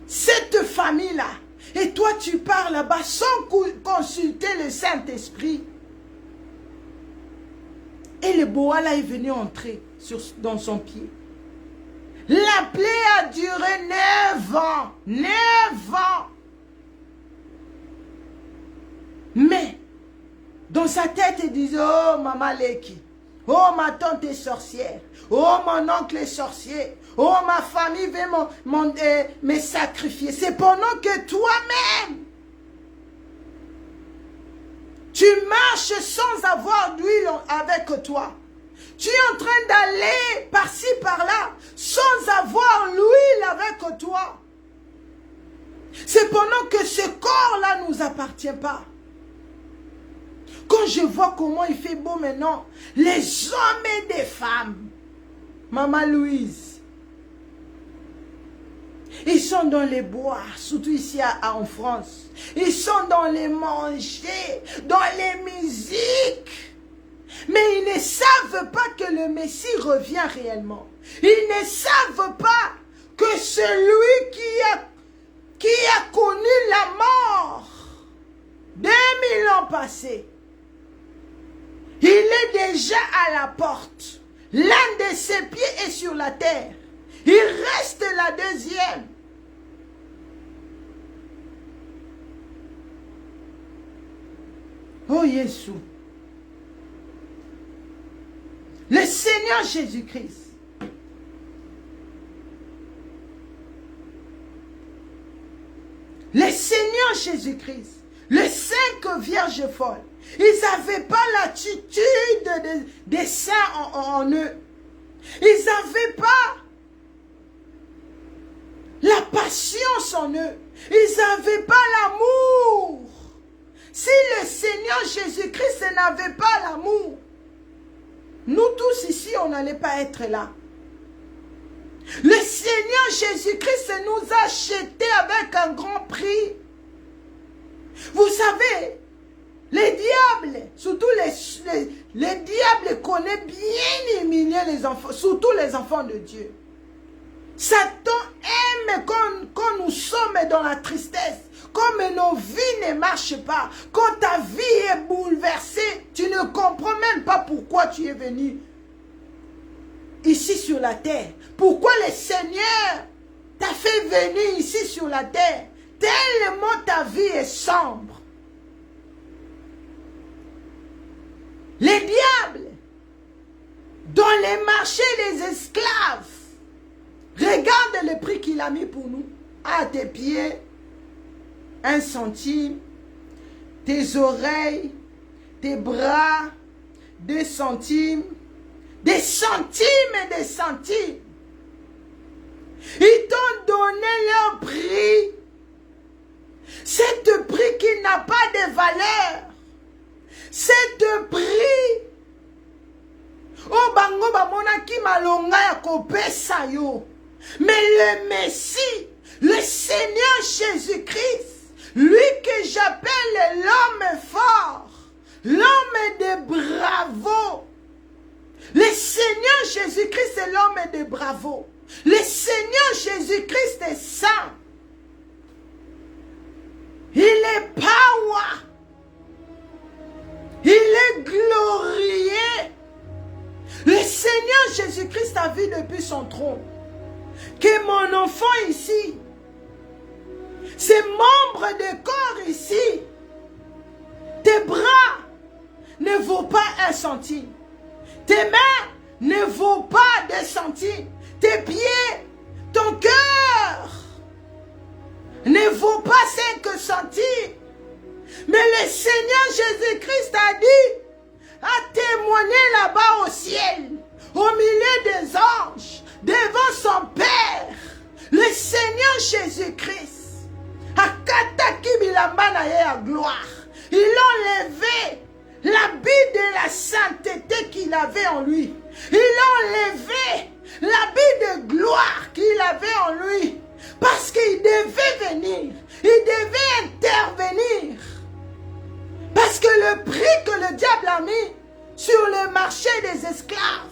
cette famille-là. Et toi, tu pars là-bas sans consulter le Saint-Esprit. Et le boa là est venu entrer dans son pied. La plaie a duré 9 ans. 9 ans. Mais, dans sa tête, il disait, oh, maman Leki. Oh, ma tante est sorcière. Oh, mon oncle est sorcier. Oh, ma famille veut me sacrifier. C'est pendant que toi-même, tu marches sans avoir d'huile avec toi. Tu es en train d'aller par-ci, par-là, sans avoir l'huile avec toi. C'est pendant que ce corps-là ne nous appartient pas. Quand je vois comment il fait beau maintenant, les hommes et des femmes, Maman Louise, ils sont dans les bois, surtout ici en France. Ils sont dans les manger, dans les musiques. Mais ils ne savent pas que le Messie revient réellement. Ils ne savent pas que celui qui a connu la mort 2000 ans passés, il est déjà à la porte. L'un de ses pieds est sur la terre. Il reste la deuxième. Oh Jésus. Le Seigneur Jésus-Christ. Le Seigneur Jésus-Christ. Les 5 vierges folles. Ils n'avaient pas l'attitude des saints en eux. Ils n'avaient pas la patience en eux. Ils n'avaient pas l'amour. Si le Seigneur Jésus-Christ n'avait pas l'amour, nous tous ici, on n'allait pas être là. Le Seigneur Jésus-Christ nous a achetés avec un grand prix. Vous savez, les diables, surtout les diables connaissent bien humilier les enfants, surtout les enfants de Dieu. Satan aime quand nous sommes dans la tristesse, comme nos vies ne marchent pas, quand ta vie est bouleversée, tu ne comprends même pas pourquoi tu es venu ici sur la terre. Pourquoi le Seigneur t'a fait venir ici sur la terre, tellement ta vie est sombre. Les diables, dans les marchés des esclaves, regarde le prix qu'il a mis pour nous. À tes pieds, 1 centime, tes oreilles, tes bras, 2 centimes, des centimes et des centimes. Ils t'ont donné leur prix. C'est un prix qui n'a pas de valeur. C'est un prix. Oh bango bamona ki malonga ya kopesa yo. Mais le Messie, le Seigneur Jésus-Christ, lui que j'appelle l'homme fort, l'homme de bravo. Le Seigneur Jésus-Christ est l'homme de bravo. Le Seigneur Jésus-Christ est saint. Il est power. Il est glorieux. Le Seigneur Jésus-Christ a vu depuis son trône que mon enfant ici, ses membres de corps ici, tes bras ne vaut pas 1 centime. Tes mains ne vaut pas 2 centimes. Tes pieds, ton cœur ne vaut pas 5 centimes. Mais le Seigneur Jésus-Christ a dit, a témoigné là-bas au ciel, au milieu des anges, devant son Père, le Seigneur Jésus-Christ, a kataki bilamba na ye à gloire. Il a enlevé l'habit de la sainteté qu'il avait en lui. Il a enlevé l'habit de gloire qu'il avait en lui. Parce qu'il devait venir. Il devait intervenir. Parce que le prix que le diable a mis sur le marché des esclaves,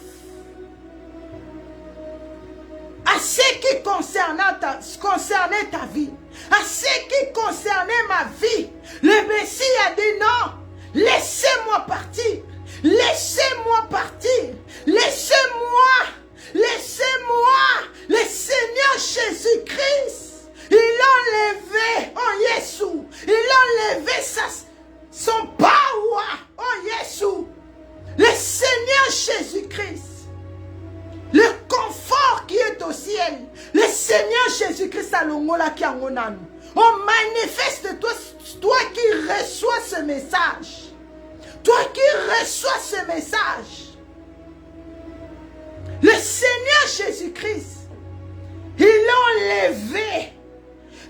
à ce qui concernait ta vie, à ce qui concernait ma vie, le Messie a dit non, laissez-moi partir, laissez-moi partir. On manifeste toi qui reçois ce message. Toi qui reçois ce message. Le Seigneur Jésus-Christ, il a enlevé.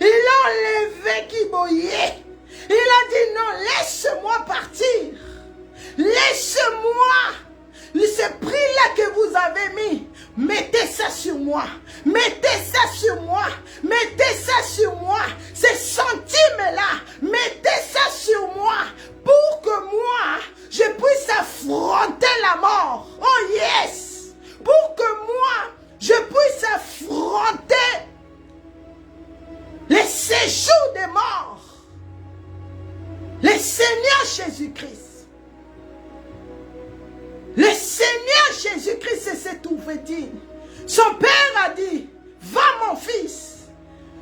Il a enlevé Kiboye. Il a dit non, laisse-moi partir. Laisse-moi. Ce prix-là que vous avez mis, mettez ça sur moi. Mettez ça sur moi. Mettez ça sur moi. Ces centimes-là, mettez ça sur moi. Pour que moi, je puisse affronter la mort. Oh yes. Pour que moi, je puisse affronter les séjours des morts. Le Seigneur Jésus-Christ. Le Seigneur Jésus-Christ, c'est cette ouverture. Son Père a dit, va mon fils.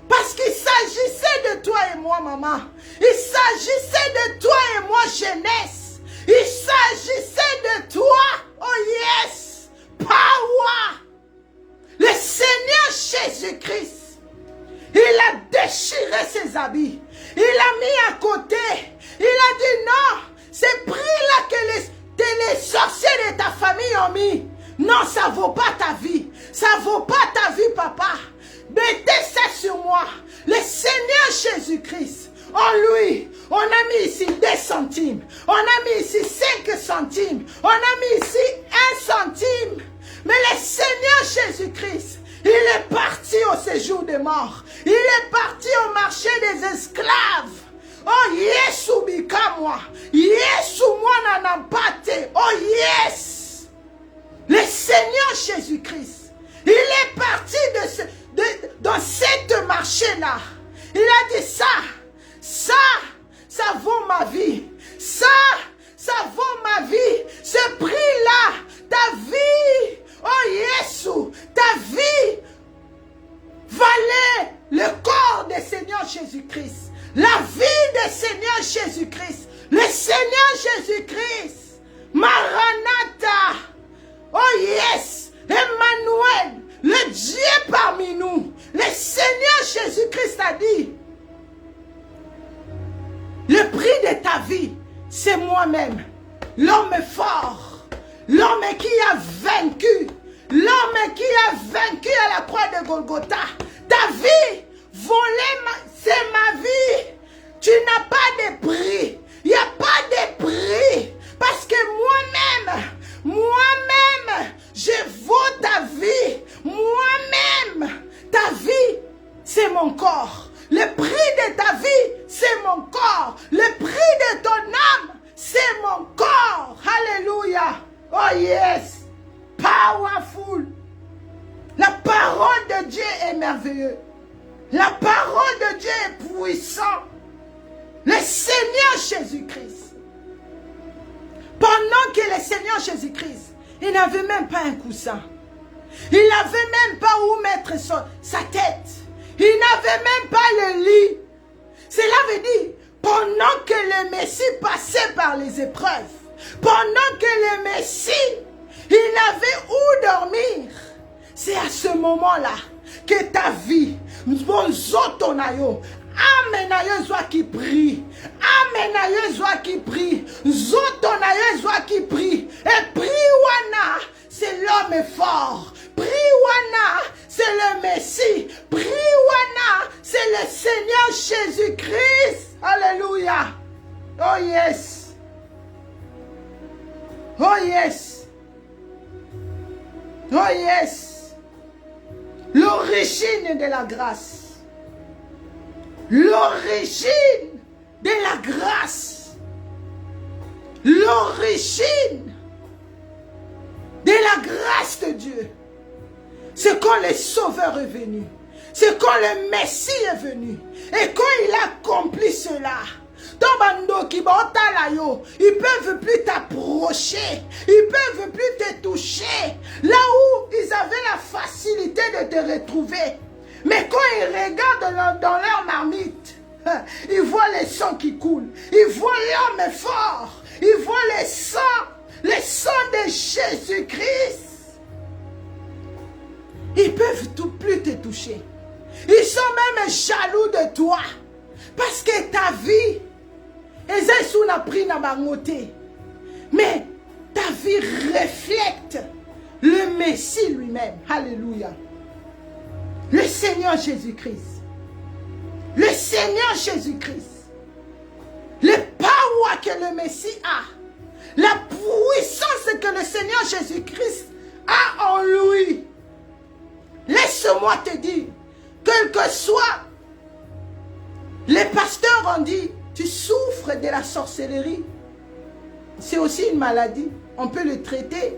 Parce qu'il s'agissait de toi et moi, maman. Il s'agissait de toi et moi, jeunesse. Il s'agissait de toi. Oh yes. Power. Le Seigneur Jésus-Christ, il a déchiré ses habits. Il a mis à côté. Il a dit non, ces prix-là que les sorciers de ta famille ont mis, non, ça ne vaut pas ta vie. Ça ne vaut pas ta vie, papa. Mettez ça sur moi. Le Seigneur Jésus-Christ, en lui, on a mis ici 2 centimes. On a mis ici 5 centimes. On a mis ici 1 centime. Mais le Seigneur Jésus-Christ, il est parti au séjour des morts. Il est parti au marché des esclaves. Oh yes, moi. Yes, moi nanapate. Oh yes. Le Seigneur Jésus-Christ, il est parti dans cette marché-là. Il a dit ça vaut ma vie. Ça vaut ma vie. Ce prix-là, ta vie. Oh yes, ta vie valait le corps du Seigneur Jésus-Christ. La vie du Seigneur Jésus-Christ. Le Seigneur Jésus-Christ. Maranatha. Oh yes. Emmanuel. Le Dieu parmi nous. Le Seigneur Jésus-Christ a dit. Le prix de ta vie, c'est moi-même. L'homme fort. L'homme qui a vaincu. L'homme qui a vaincu à la croix de Golgotha. Ta vie, c'est ma vie. Tu n'as pas de prix. Il n'y a pas de prix. Parce que moi-même, je vaux ta vie. Moi-même, ta vie, c'est mon corps. Le prix de ta vie, c'est mon corps. Le prix de ton âme, c'est mon corps. Alléluia. Oh yes. Powerful. La parole de Dieu est merveilleuse. La parole de Dieu est puissante. Le Seigneur Jésus-Christ. Pendant que le Seigneur Jésus-Christ, il n'avait même pas un coussin. Il n'avait même pas où mettre sa tête. Il n'avait même pas le lit. Cela veut dire, pendant que le Messie passait par les épreuves, pendant que le Messie, il n'avait où dormir, c'est à ce moment-là que ta vie, mon zotonayo, amenayo zwa qui prie, amenayo zwa qui prie, zotonayo zwa qui prie, et priwana, c'est l'homme fort, priwana, c'est le Messie, priwana, c'est le Seigneur Jésus-Christ, alléluia, oh yes, oh yes, oh yes, l'origine de la grâce. L'origine de la grâce. L'origine de la grâce de Dieu. C'est quand le Sauveur est venu. C'est quand le Messie est venu. Et quand il a accompli cela, ils ne peuvent plus t'approcher. Ils ne peuvent plus te toucher. Là où ils avaient la facilité de te retrouver. Mais quand ils regardent dans leur marmite, ils voient le sang qui coule. Ils voient l'homme fort. Ils voient le sang de Jésus-Christ. Ils ne peuvent plus te toucher. Ils sont même jaloux de toi. Parce que ta vie, Esaïsou n'a pris na bangoté. Mais ta vie reflète le Messie lui-même. Alléluia. Le Seigneur Jésus-Christ. Le Seigneur Jésus-Christ. Le power que le Messie a. La puissance que le Seigneur Jésus-Christ a en lui. Laisse-moi te dire, quel que soit, les pasteurs ont dit, tu souffres de la sorcellerie. C'est aussi une maladie. On peut le traiter.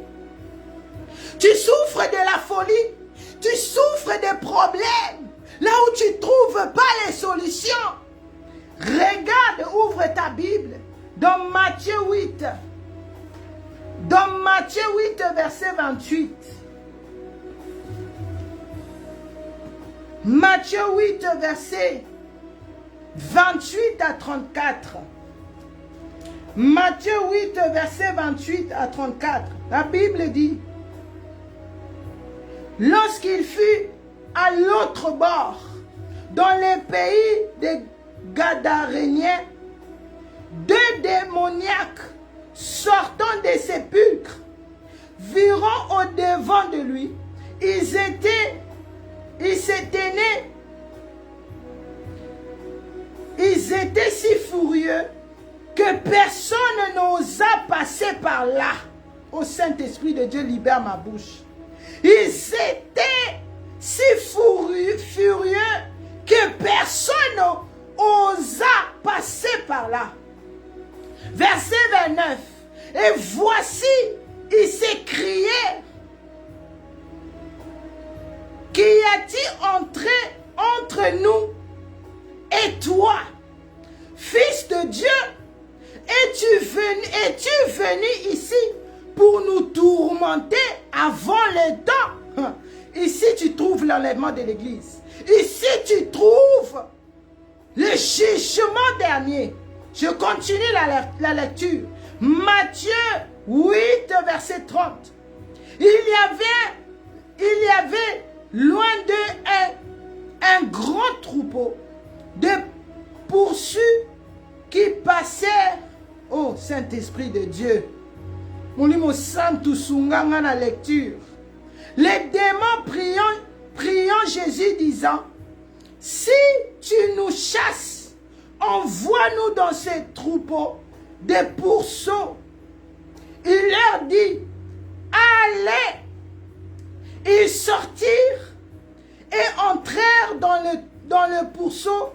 Tu souffres de la folie. Tu souffres des problèmes. Là où tu ne trouves pas les solutions. Regarde, ouvre ta Bible. Dans Matthieu 8. Dans Matthieu 8, verset 28. Matthieu 8, verset 28 à 34. Matthieu 8, verset 28 à 34. La Bible dit, lorsqu'il fut à l'autre bord, dans les pays des Gadaréniens, deux démoniaques sortant des sépulcres virent au devant de lui. Ils s'étaient si furieux que personne n'osa passer par là. Ô Saint-Esprit de Dieu, libère ma bouche. Ils étaient si furieux que personne n'osa passer par là. Verset 29. Et voici, il s'écriait, qu'y a-t-il entre nous et toi, Fils de Dieu? Es-tu venu ici pour nous tourmenter avant le temps? Ici, tu trouves l'enlèvement de l'Église. Ici, tu trouves le jugement dernier. Je continue la lecture. Matthieu 8, verset 30. Il y avait loin d'eux un grand troupeau de poursuis qui passèrent. Oh, Saint-Esprit de Dieu. Mon santo sunganga na lecture. Les démons priant Jésus disant, si tu nous chasses, envoie-nous dans ces troupeaux des pourceaux. Il leur dit, allez. Ils sortirent et entrèrent dans le pourceau.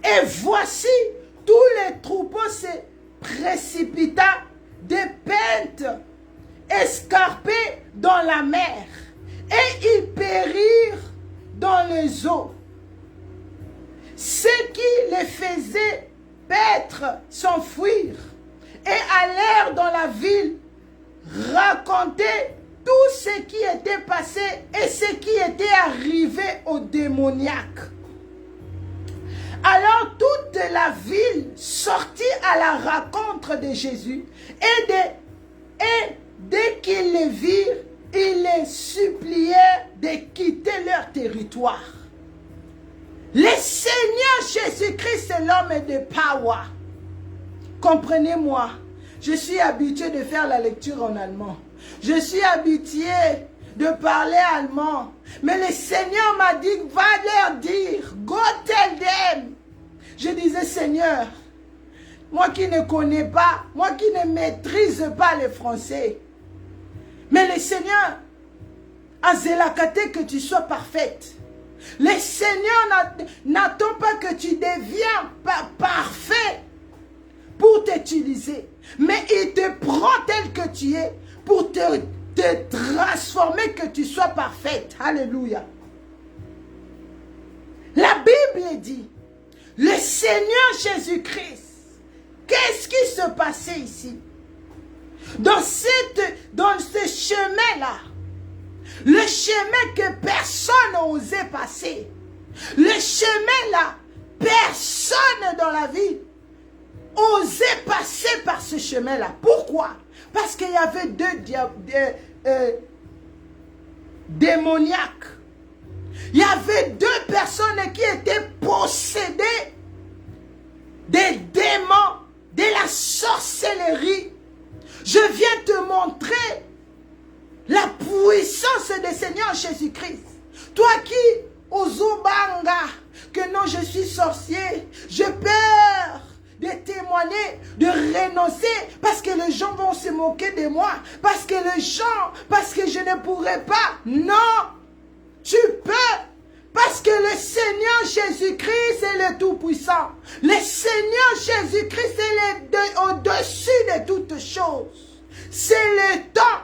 Et voici, tous les troupeaux se précipita des pentes escarpées dans la mer. Et ils périrent dans les eaux. Ce qui les faisait paître s'enfuirent et allèrent dans la ville raconter tout ce qui était passé et ce qui était arrivé aux démoniaques. Alors toute la ville sortit à la rencontre de Jésus et dès qu'ils les virent, ils les suppliaient de quitter leur territoire. Le Seigneur Jésus-Christ est l'homme de power. Comprenez-moi, je suis habitué de faire la lecture en allemand. Je suis habitué de parler allemand. Mais le Seigneur m'a dit, va leur dire, go tell them. Je disais, Seigneur, moi qui ne connais pas, moi qui ne maîtrise pas le français. Mais le Seigneur a zélakaté que tu sois parfaite. Le Seigneur n'attend pas que tu deviens parfait pour t'utiliser. Mais il te prend tel que tu es pour te transformer, que tu sois parfaite. Alléluia. La Bible dit, le Seigneur Jésus-Christ, qu'est-ce qui se passait ici? Dans ce chemin-là, le chemin que personne n'osait passer, le chemin-là, personne dans la vie osait passer par ce chemin-là. Pourquoi? Parce qu'il y avait deux démoniaques. Il y avait deux personnes qui étaient Jésus-Christ. Toi qui, Ozobanga, que non, je suis sorcier, j'ai peur de témoigner, de renoncer, parce que les gens vont se moquer de moi, parce que je ne pourrai pas. Non, tu peux, parce que le Seigneur Jésus-Christ est le Tout-Puissant. Le Seigneur Jésus-Christ est au-dessus de toutes choses. C'est le temps.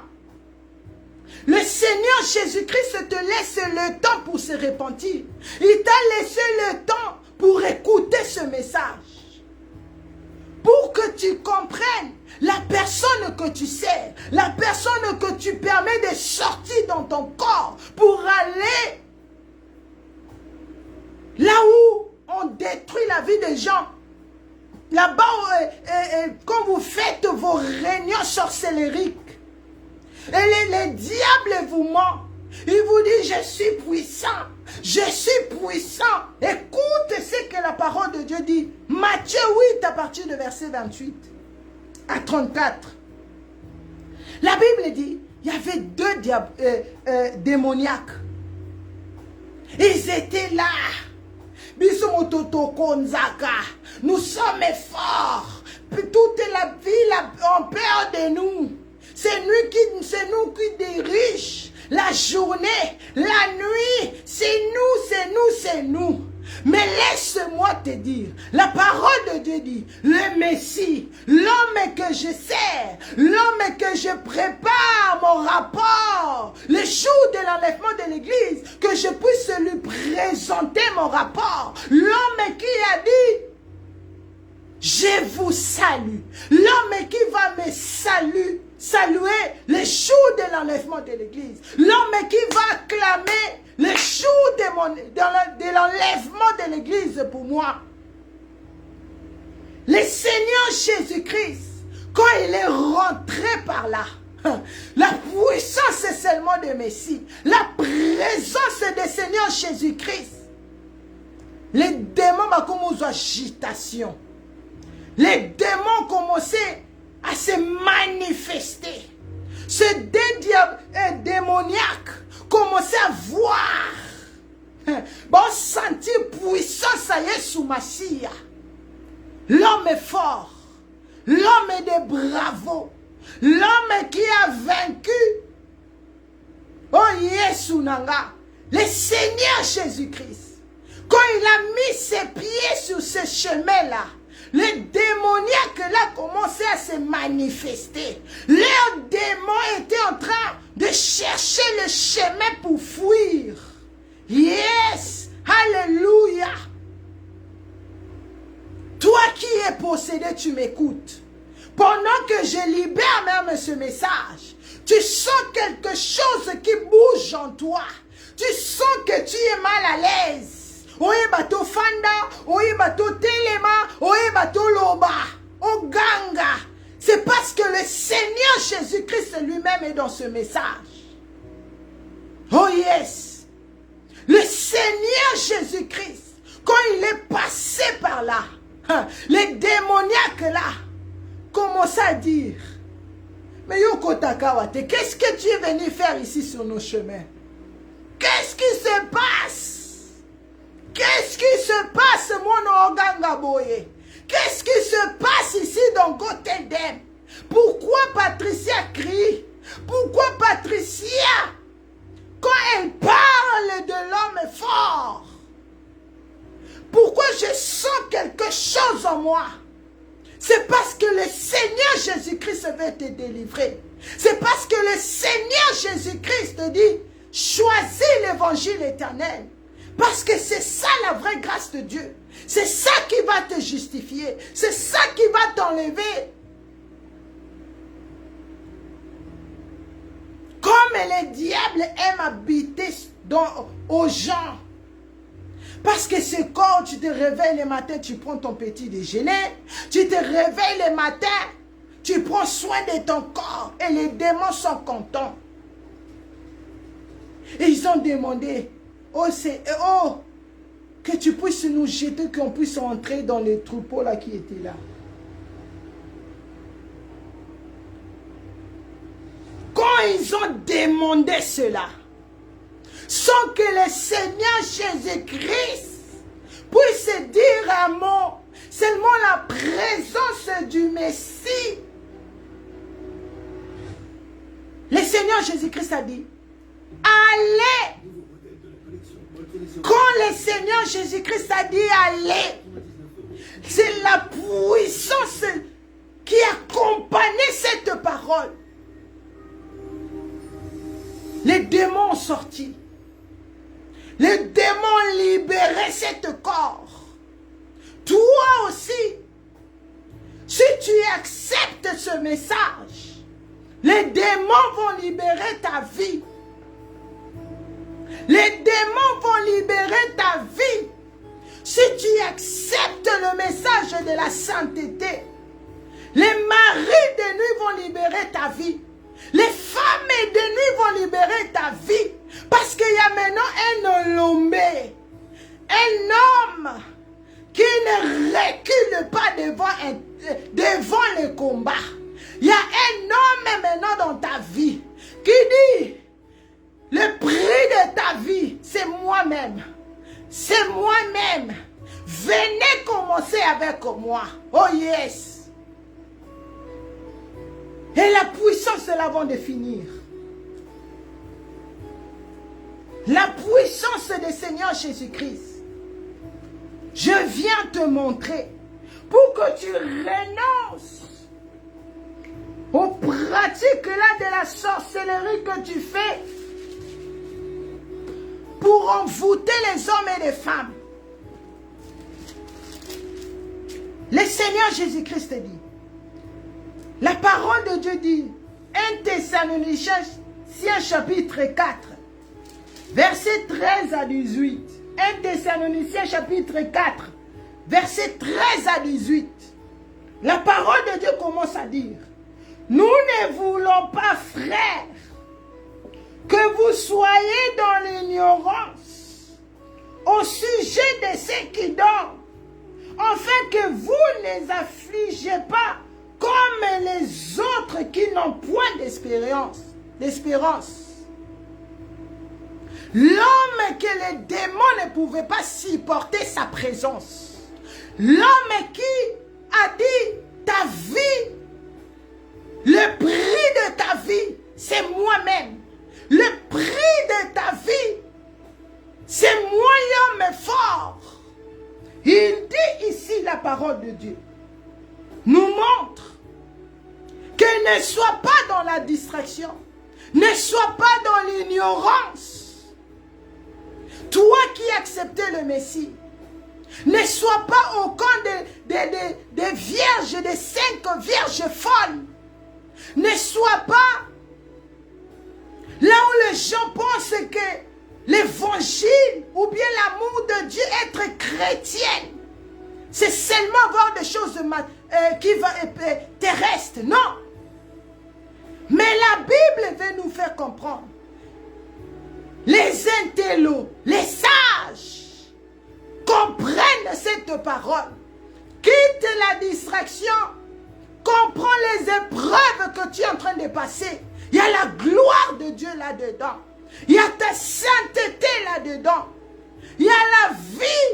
Le Seigneur Jésus-Christ te laisse le temps pour se repentir. Il t'a laissé le temps pour écouter ce message. Pour que tu comprennes la personne que tu sers, la personne que tu permets de sortir dans ton corps pour aller là où on détruit la vie des gens. Là-bas, quand vous faites vos réunions sorcellériques, et les diables vous mentent. Il vous dit, je suis puissant. Je suis puissant. Écoute ce que la parole de Dieu dit. Matthieu 8, à partir de verset 28 à 34. La Bible dit, il y avait deux démoniaques. Ils étaient là. Nous sommes forts. Toute la ville a peur de nous. C'est nous qui dirigent la journée, la nuit. C'est nous. Mais laisse-moi te dire, la parole de Dieu dit, le Messie, l'homme que je sers, l'homme que je prépare mon rapport, le jour de l'enlèvement de l'église, que je puisse lui présenter mon rapport. L'homme qui a dit, je vous salue. L'homme qui va me saluer le jour de l'enlèvement de l'église. L'homme qui va acclamer le jour de l'enlèvement de l'église pour moi. Le Seigneur Jésus-Christ, quand il est rentré par là, la puissance est seulement de Messie. La présence du Seigneur Jésus-Christ. Les démons ont commencé à agitation. Les démons commençaient à se manifester. Ce démoniaque commençait à voir. Bon, sentir puissance ça y est sous Massia. L'homme est fort. L'homme est de bravo. L'homme qui a vaincu. Oh Yesu Nanga. Le Seigneur Jésus-Christ. Quand il a mis ses pieds sur ce chemin-là, les démoniaques là commençaient à se manifester. Leurs démons étaient en train de chercher le chemin pour fuir. Yes! Alléluia! Toi qui es possédé, tu m'écoutes. Pendant que je libère même ce message, tu sens quelque chose qui bouge en toi. Tu sens que tu es mal à l'aise. Oye bato fanda, oye bato telema, oye bato loba, oganga. C'est parce que le Seigneur Jésus-Christ lui-même est dans ce message. Oh yes. Le Seigneur Jésus-Christ, quand il est passé par là, les démoniaques là commençaient à dire, mais Yoko Takawate, qu'est-ce que tu es venu faire ici sur nos chemins? Qu'est-ce qui se passe? Qu'est-ce qui se passe, mon Oganga Boye? Qu'est-ce qui se passe ici dans Goteldem? Pourquoi Patricia crie? Pourquoi Patricia, quand elle parle de l'homme fort, pourquoi je sens quelque chose en moi? C'est parce que le Seigneur Jésus-Christ veut te délivrer. C'est parce que le Seigneur Jésus-Christ te dit, choisis l'évangile éternel. Parce que c'est ça la vraie grâce de Dieu. C'est ça qui va te justifier. C'est ça qui va t'enlever. Comme les diables aiment habiter aux gens. Parce que ce corps, tu te réveilles le matin, tu prends ton petit déjeuner. Tu te réveilles le matin, tu prends soin de ton corps. Et les démons sont contents. Et ils ont demandé, que tu puisses nous jeter, qu'on puisse entrer dans les troupeaux là qui étaient là. Quand ils ont demandé cela, sans que le Seigneur Jésus-Christ puisse dire un mot. Seulement la présence du Messie. Le Seigneur Jésus-Christ a dit, allez. Quand le Seigneur Jésus-Christ a dit allez, c'est la puissance qui accompagnait cette parole. Les démons ont sorti. Les démons libéraient cet corps. Toi aussi, si tu acceptes ce message, les démons vont libérer ta vie. Les démons vont libérer ta vie. Si tu acceptes le message de la sainteté, les maris de nuit vont libérer ta vie. Les femmes de nuit vont libérer ta vie. Parce qu'il y a maintenant un Olombé, un homme qui ne recule pas devant le combat. Il y a un homme maintenant dans ta vie qui dit, le prix de ta vie, c'est moi-même. C'est moi-même. Venez commencer avec moi. Oh yes. Et la puissance de l'avant de finir. La puissance du Seigneur Jésus-Christ. Je viens te montrer pour que tu renonces aux pratiques là de la sorcellerie que tu fais pour envoûter les hommes et les femmes. Le Seigneur Jésus-Christ dit, la parole de Dieu dit, 1 Thessaloniciens chapitre 4, verset 13 à 18. 1 Thessaloniciens chapitre 4, verset 13 à 18. La parole de Dieu commence à dire, nous ne voulons pas, frères, que vous soyez dans l'ignorance au sujet de ceux qui dorment, afin que vous ne les affligez pas comme les autres qui n'ont point d'espérance. L'homme que les démons ne pouvaient pas supporter sa présence. L'homme qui a dit, ta vie, le prix de ta vie, c'est moi-même. Le prix de ta vie, c'est moi l'homme fort. Il dit ici la parole de Dieu. Nous montre que ne sois pas dans la distraction. Ne sois pas dans l'ignorance. Toi qui acceptais le Messie, ne sois pas au camp des vierges, des 5 vierges folles. Ne sois pas là où les gens pensent que l'évangile ou bien l'amour de Dieu, être chrétien, c'est seulement voir des choses terrestres. Non. Mais la Bible veut nous faire comprendre. Les intellos, les sages, comprennent cette parole. Quitte la distraction. Comprends les épreuves que tu es en train de passer. Il y a la gloire de Dieu là-dedans. Il y a ta sainteté là-dedans. Il y a la vie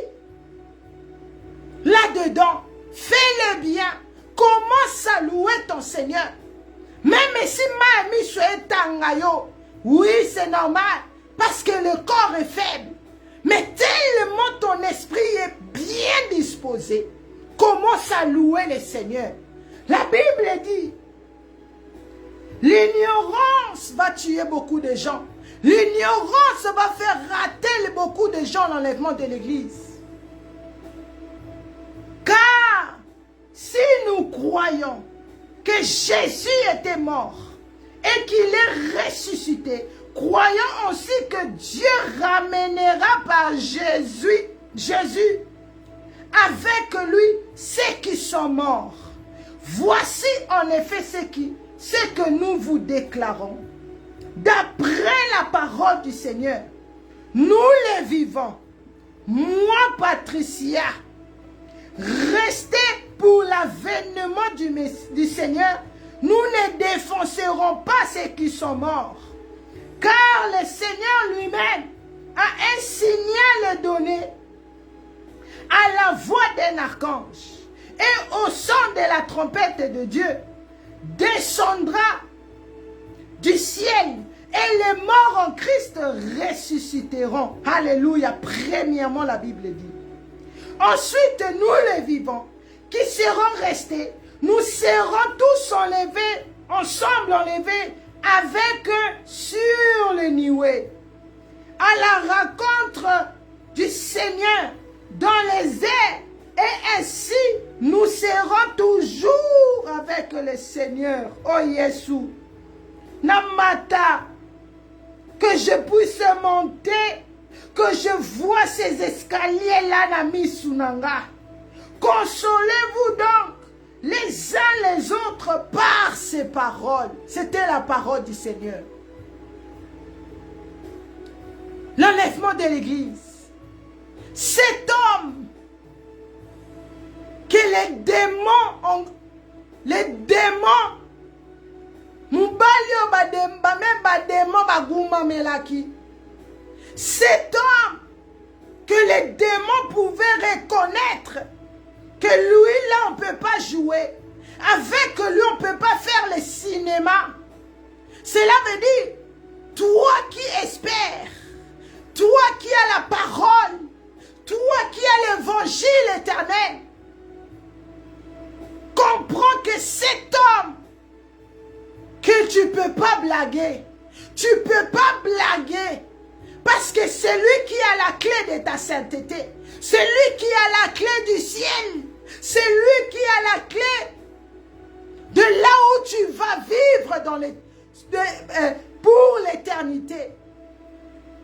là-dedans. Fais le bien. Commence à louer ton Seigneur. Même si Mamie soit tangayo, oui, c'est normal. Parce que le corps est faible. Mais tellement ton esprit est bien disposé. Commence à louer le Seigneur. La Bible dit, l'ignorance va tuer beaucoup de gens. L'ignorance va faire rater beaucoup de gens l'enlèvement de l'église. Car si nous croyons que Jésus était mort et qu'il est ressuscité, croyons aussi que Dieu ramènera par Jésus avec lui ceux qui sont morts. Voici en effet ce que nous vous déclarons. D'après la parole du Seigneur, nous les vivants, moi Patricia, restez pour l'avènement du Seigneur, nous ne défoncerons pas ceux qui sont morts. Car le Seigneur lui-même a un signal donné à la voix d'un archange et au son de la trompette de Dieu, descendra du ciel et les morts en Christ ressusciteront. Alléluia. Premièrement, la Bible dit. Ensuite, nous les vivants qui serons restés, nous serons tous enlevés, ensemble enlevés avec eux sur les nuées, à la rencontre du Seigneur dans les airs, et ainsi nous serons toujours avec le Seigneur. Oh Jésus, Namata, que je puisse monter, que je vois ces escaliers-là, Nami Sunanga. Consolez-vous donc les uns les autres par ces paroles. C'était la parole du Seigneur. L'enlèvement de l'église. Cet homme que les démons cet homme que les démons pouvaient reconnaître que lui là on ne peut pas jouer, avec lui on ne peut pas faire le cinéma. Cela veut dire, toi qui espères, toi qui as la parole, toi qui as l'évangile éternel, comprends que cet homme que tu ne peux pas blaguer, tu ne peux pas blaguer, parce que c'est lui qui a la clé de ta sainteté, c'est lui qui a la clé du ciel, c'est lui qui a la clé de là où tu vas vivre pour l'éternité.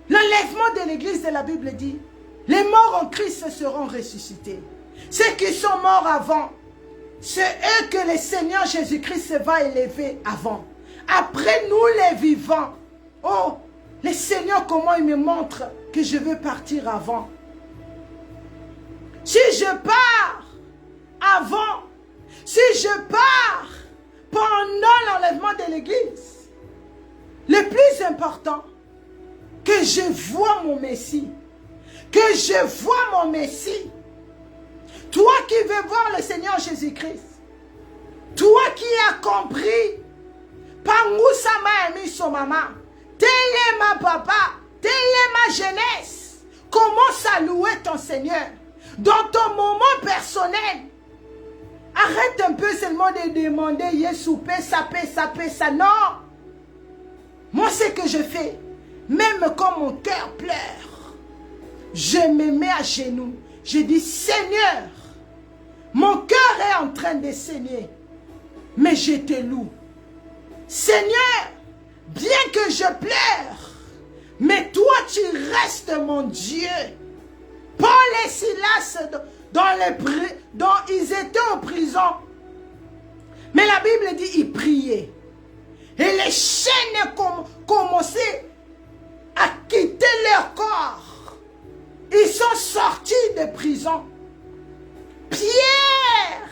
L'enlèvement de l'église de la Bible dit, les morts en Christ seront ressuscités. Ceux qui sont morts avant, c'est eux que le Seigneur Jésus-Christ va élever avant. Après nous les vivants, oh, le Seigneur, comment il me montre que je veux partir avant. Si je pars avant, si je pars pendant l'enlèvement de l'église, le plus important, que je vois mon Messie, que je vois mon Messie. Toi qui veux voir le Seigneur Jésus-Christ, toi qui as compris, Pangusama et son maman, telle est ma papa, telle est ma jeunesse, commence à louer ton Seigneur dans ton moment personnel. Arrête un peu seulement de demander Yesu, paix, ça, non. Moi, ce que je fais, même quand mon cœur pleure, je me mets à genoux. Je dis, Seigneur, mon cœur est en train de saigner, mais je te loue. Seigneur, bien que je pleure, mais toi tu restes mon Dieu. Paul et Silas, ils étaient en prison. Mais la Bible dit, ils priaient. Et les chaînes commençaient à quitter leur corps. Ils sont sortis de prison. Pierre,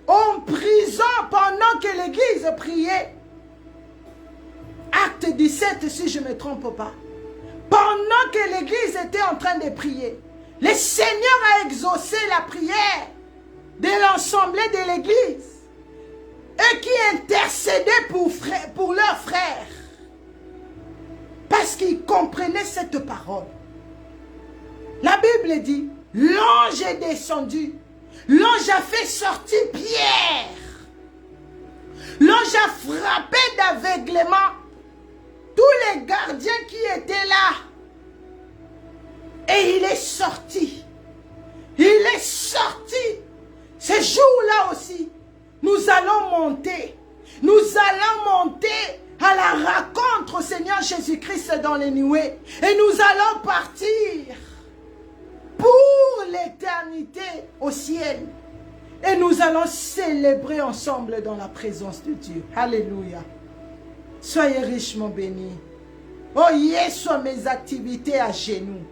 en prison pendant que l'église priait. Acte 17, si je ne me trompe pas. Pendant que l'église était en train de prier, le Seigneur a exaucé la prière de l'ensemble de l'église. Eux qui intercédaient pour leurs frères. Parce qu'ils comprenaient cette parole. La Bible dit, l'ange est descendu. L'ange a fait sortir Pierre. L'ange a frappé d'aveuglement tous les gardiens qui étaient là. Et il est sorti. Il est sorti. Ce jour-là aussi, nous allons monter. Nous allons monter à la rencontre au Seigneur Jésus-Christ dans les nuées. Et nous allons partir pour l'éternité au ciel. Et nous allons célébrer ensemble dans la présence de Dieu. Alléluia. Soyez richement bénis. Oh, yes, soit mes activités à genoux.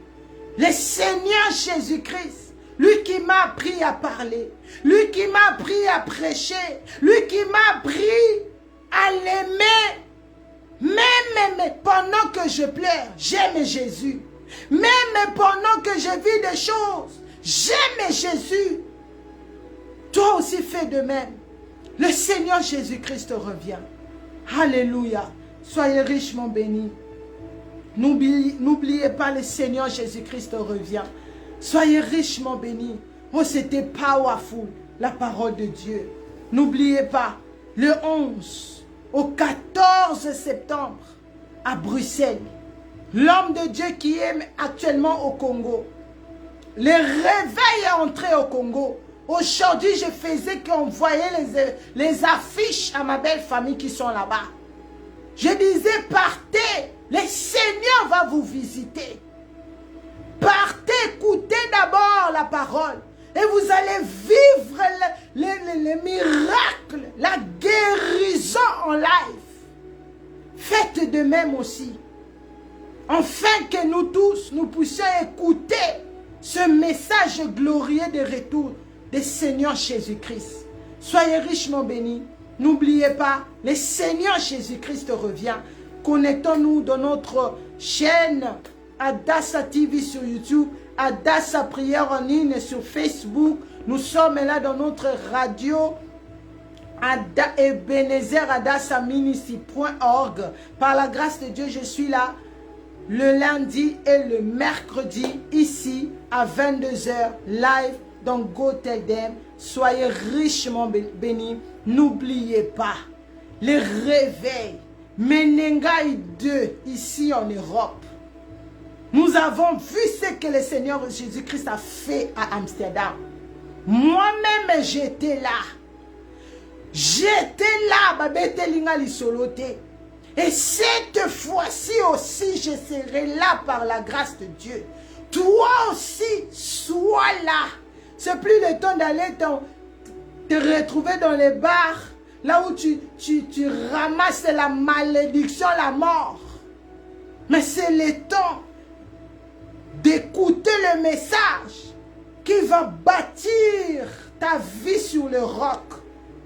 Le Seigneur Jésus-Christ, lui qui m'a appris à parler, lui qui m'a appris à prêcher, lui qui m'a appris à l'aimer, même pendant que je pleure, j'aime Jésus. Même pendant que je vis des choses, j'aime Jésus. Toi aussi fais de même. Le Seigneur Jésus-Christ revient. Alléluia. Soyez richement bénis. N'oubliez pas, le Seigneur Jésus-Christ revient. Soyez richement bénis. Oh, c'était powerful, la parole de Dieu. N'oubliez pas, le 11 au 14 septembre, à Bruxelles, l'homme de Dieu qui est actuellement au Congo, le réveil est entré au Congo. Aujourd'hui, je faisais qu'on voyait les affiches à ma belle famille qui sont là-bas. Je disais, partez, le Seigneur va vous visiter. Partez, écoutez d'abord la parole. Et vous allez vivre les miracles, la guérison en live. Faites de même aussi. Afin que nous tous, nous puissions écouter ce message glorieux de retour du Seigneur Jésus-Christ. Soyez richement bénis. N'oubliez pas, le Seigneur Jésus-Christ revient. Connectons-nous dans notre chaîne Adassa TV sur YouTube, Adassa Prière en ligne sur Facebook. Nous sommes là dans notre radio Ebenezer Adassa Ministry.org. Par la grâce de Dieu, je suis là le lundi et le mercredi ici à 22 h live dans Go Tell Them. Soyez richement bénis. N'oubliez pas les réveils Menengai 2 ici en Europe. Nous avons vu ce que le Seigneur Jésus-Christ a fait à Amsterdam. Moi-même, j'étais là. J'étais là, Babetelinga Lisolote. Et cette fois-ci aussi, je serai là par la grâce de Dieu. Toi aussi, sois là. C'est plus le temps d'aller te retrouver dans les bars, là où tu ramasses la malédiction, la mort. Mais c'est le temps d'écouter le message qui va bâtir ta vie sur le roc.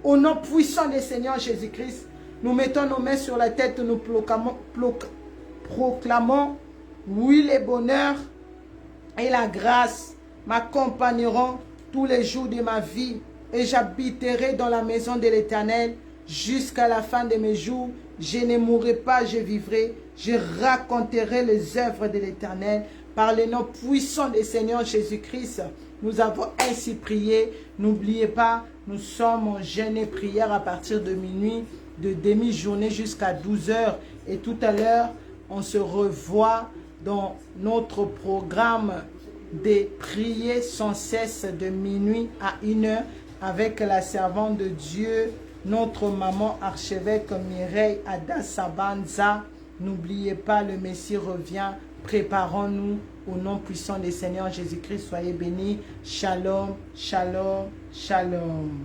Au nom puissant du Seigneur Jésus-Christ, nous mettons nos mains sur la tête, nous proclamons, oui, le bonheur et la grâce m'accompagneront tous les jours de ma vie et j'habiterai dans la maison de l'Éternel jusqu'à la fin de mes jours. Je ne mourrai pas, je vivrai. Je raconterai les œuvres de l'Éternel. Par le nom puissant du Seigneur Jésus-Christ, nous avons ainsi prié. N'oubliez pas, nous sommes en jeûne et prière à partir de minuit, de demi-journée jusqu'à 12 h. Et tout à l'heure, on se revoit dans notre programme de prier sans cesse de minuit à 1 h avec la servante de Dieu, notre maman archevêque Mireille Adassa Banza. N'oubliez pas, le Messie revient. Préparons-nous au nom puissant du Seigneur Jésus-Christ. Soyez bénis. Shalom, shalom, shalom.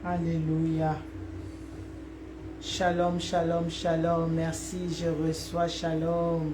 Alléluia. Shalom, shalom, shalom. Merci, je reçois shalom.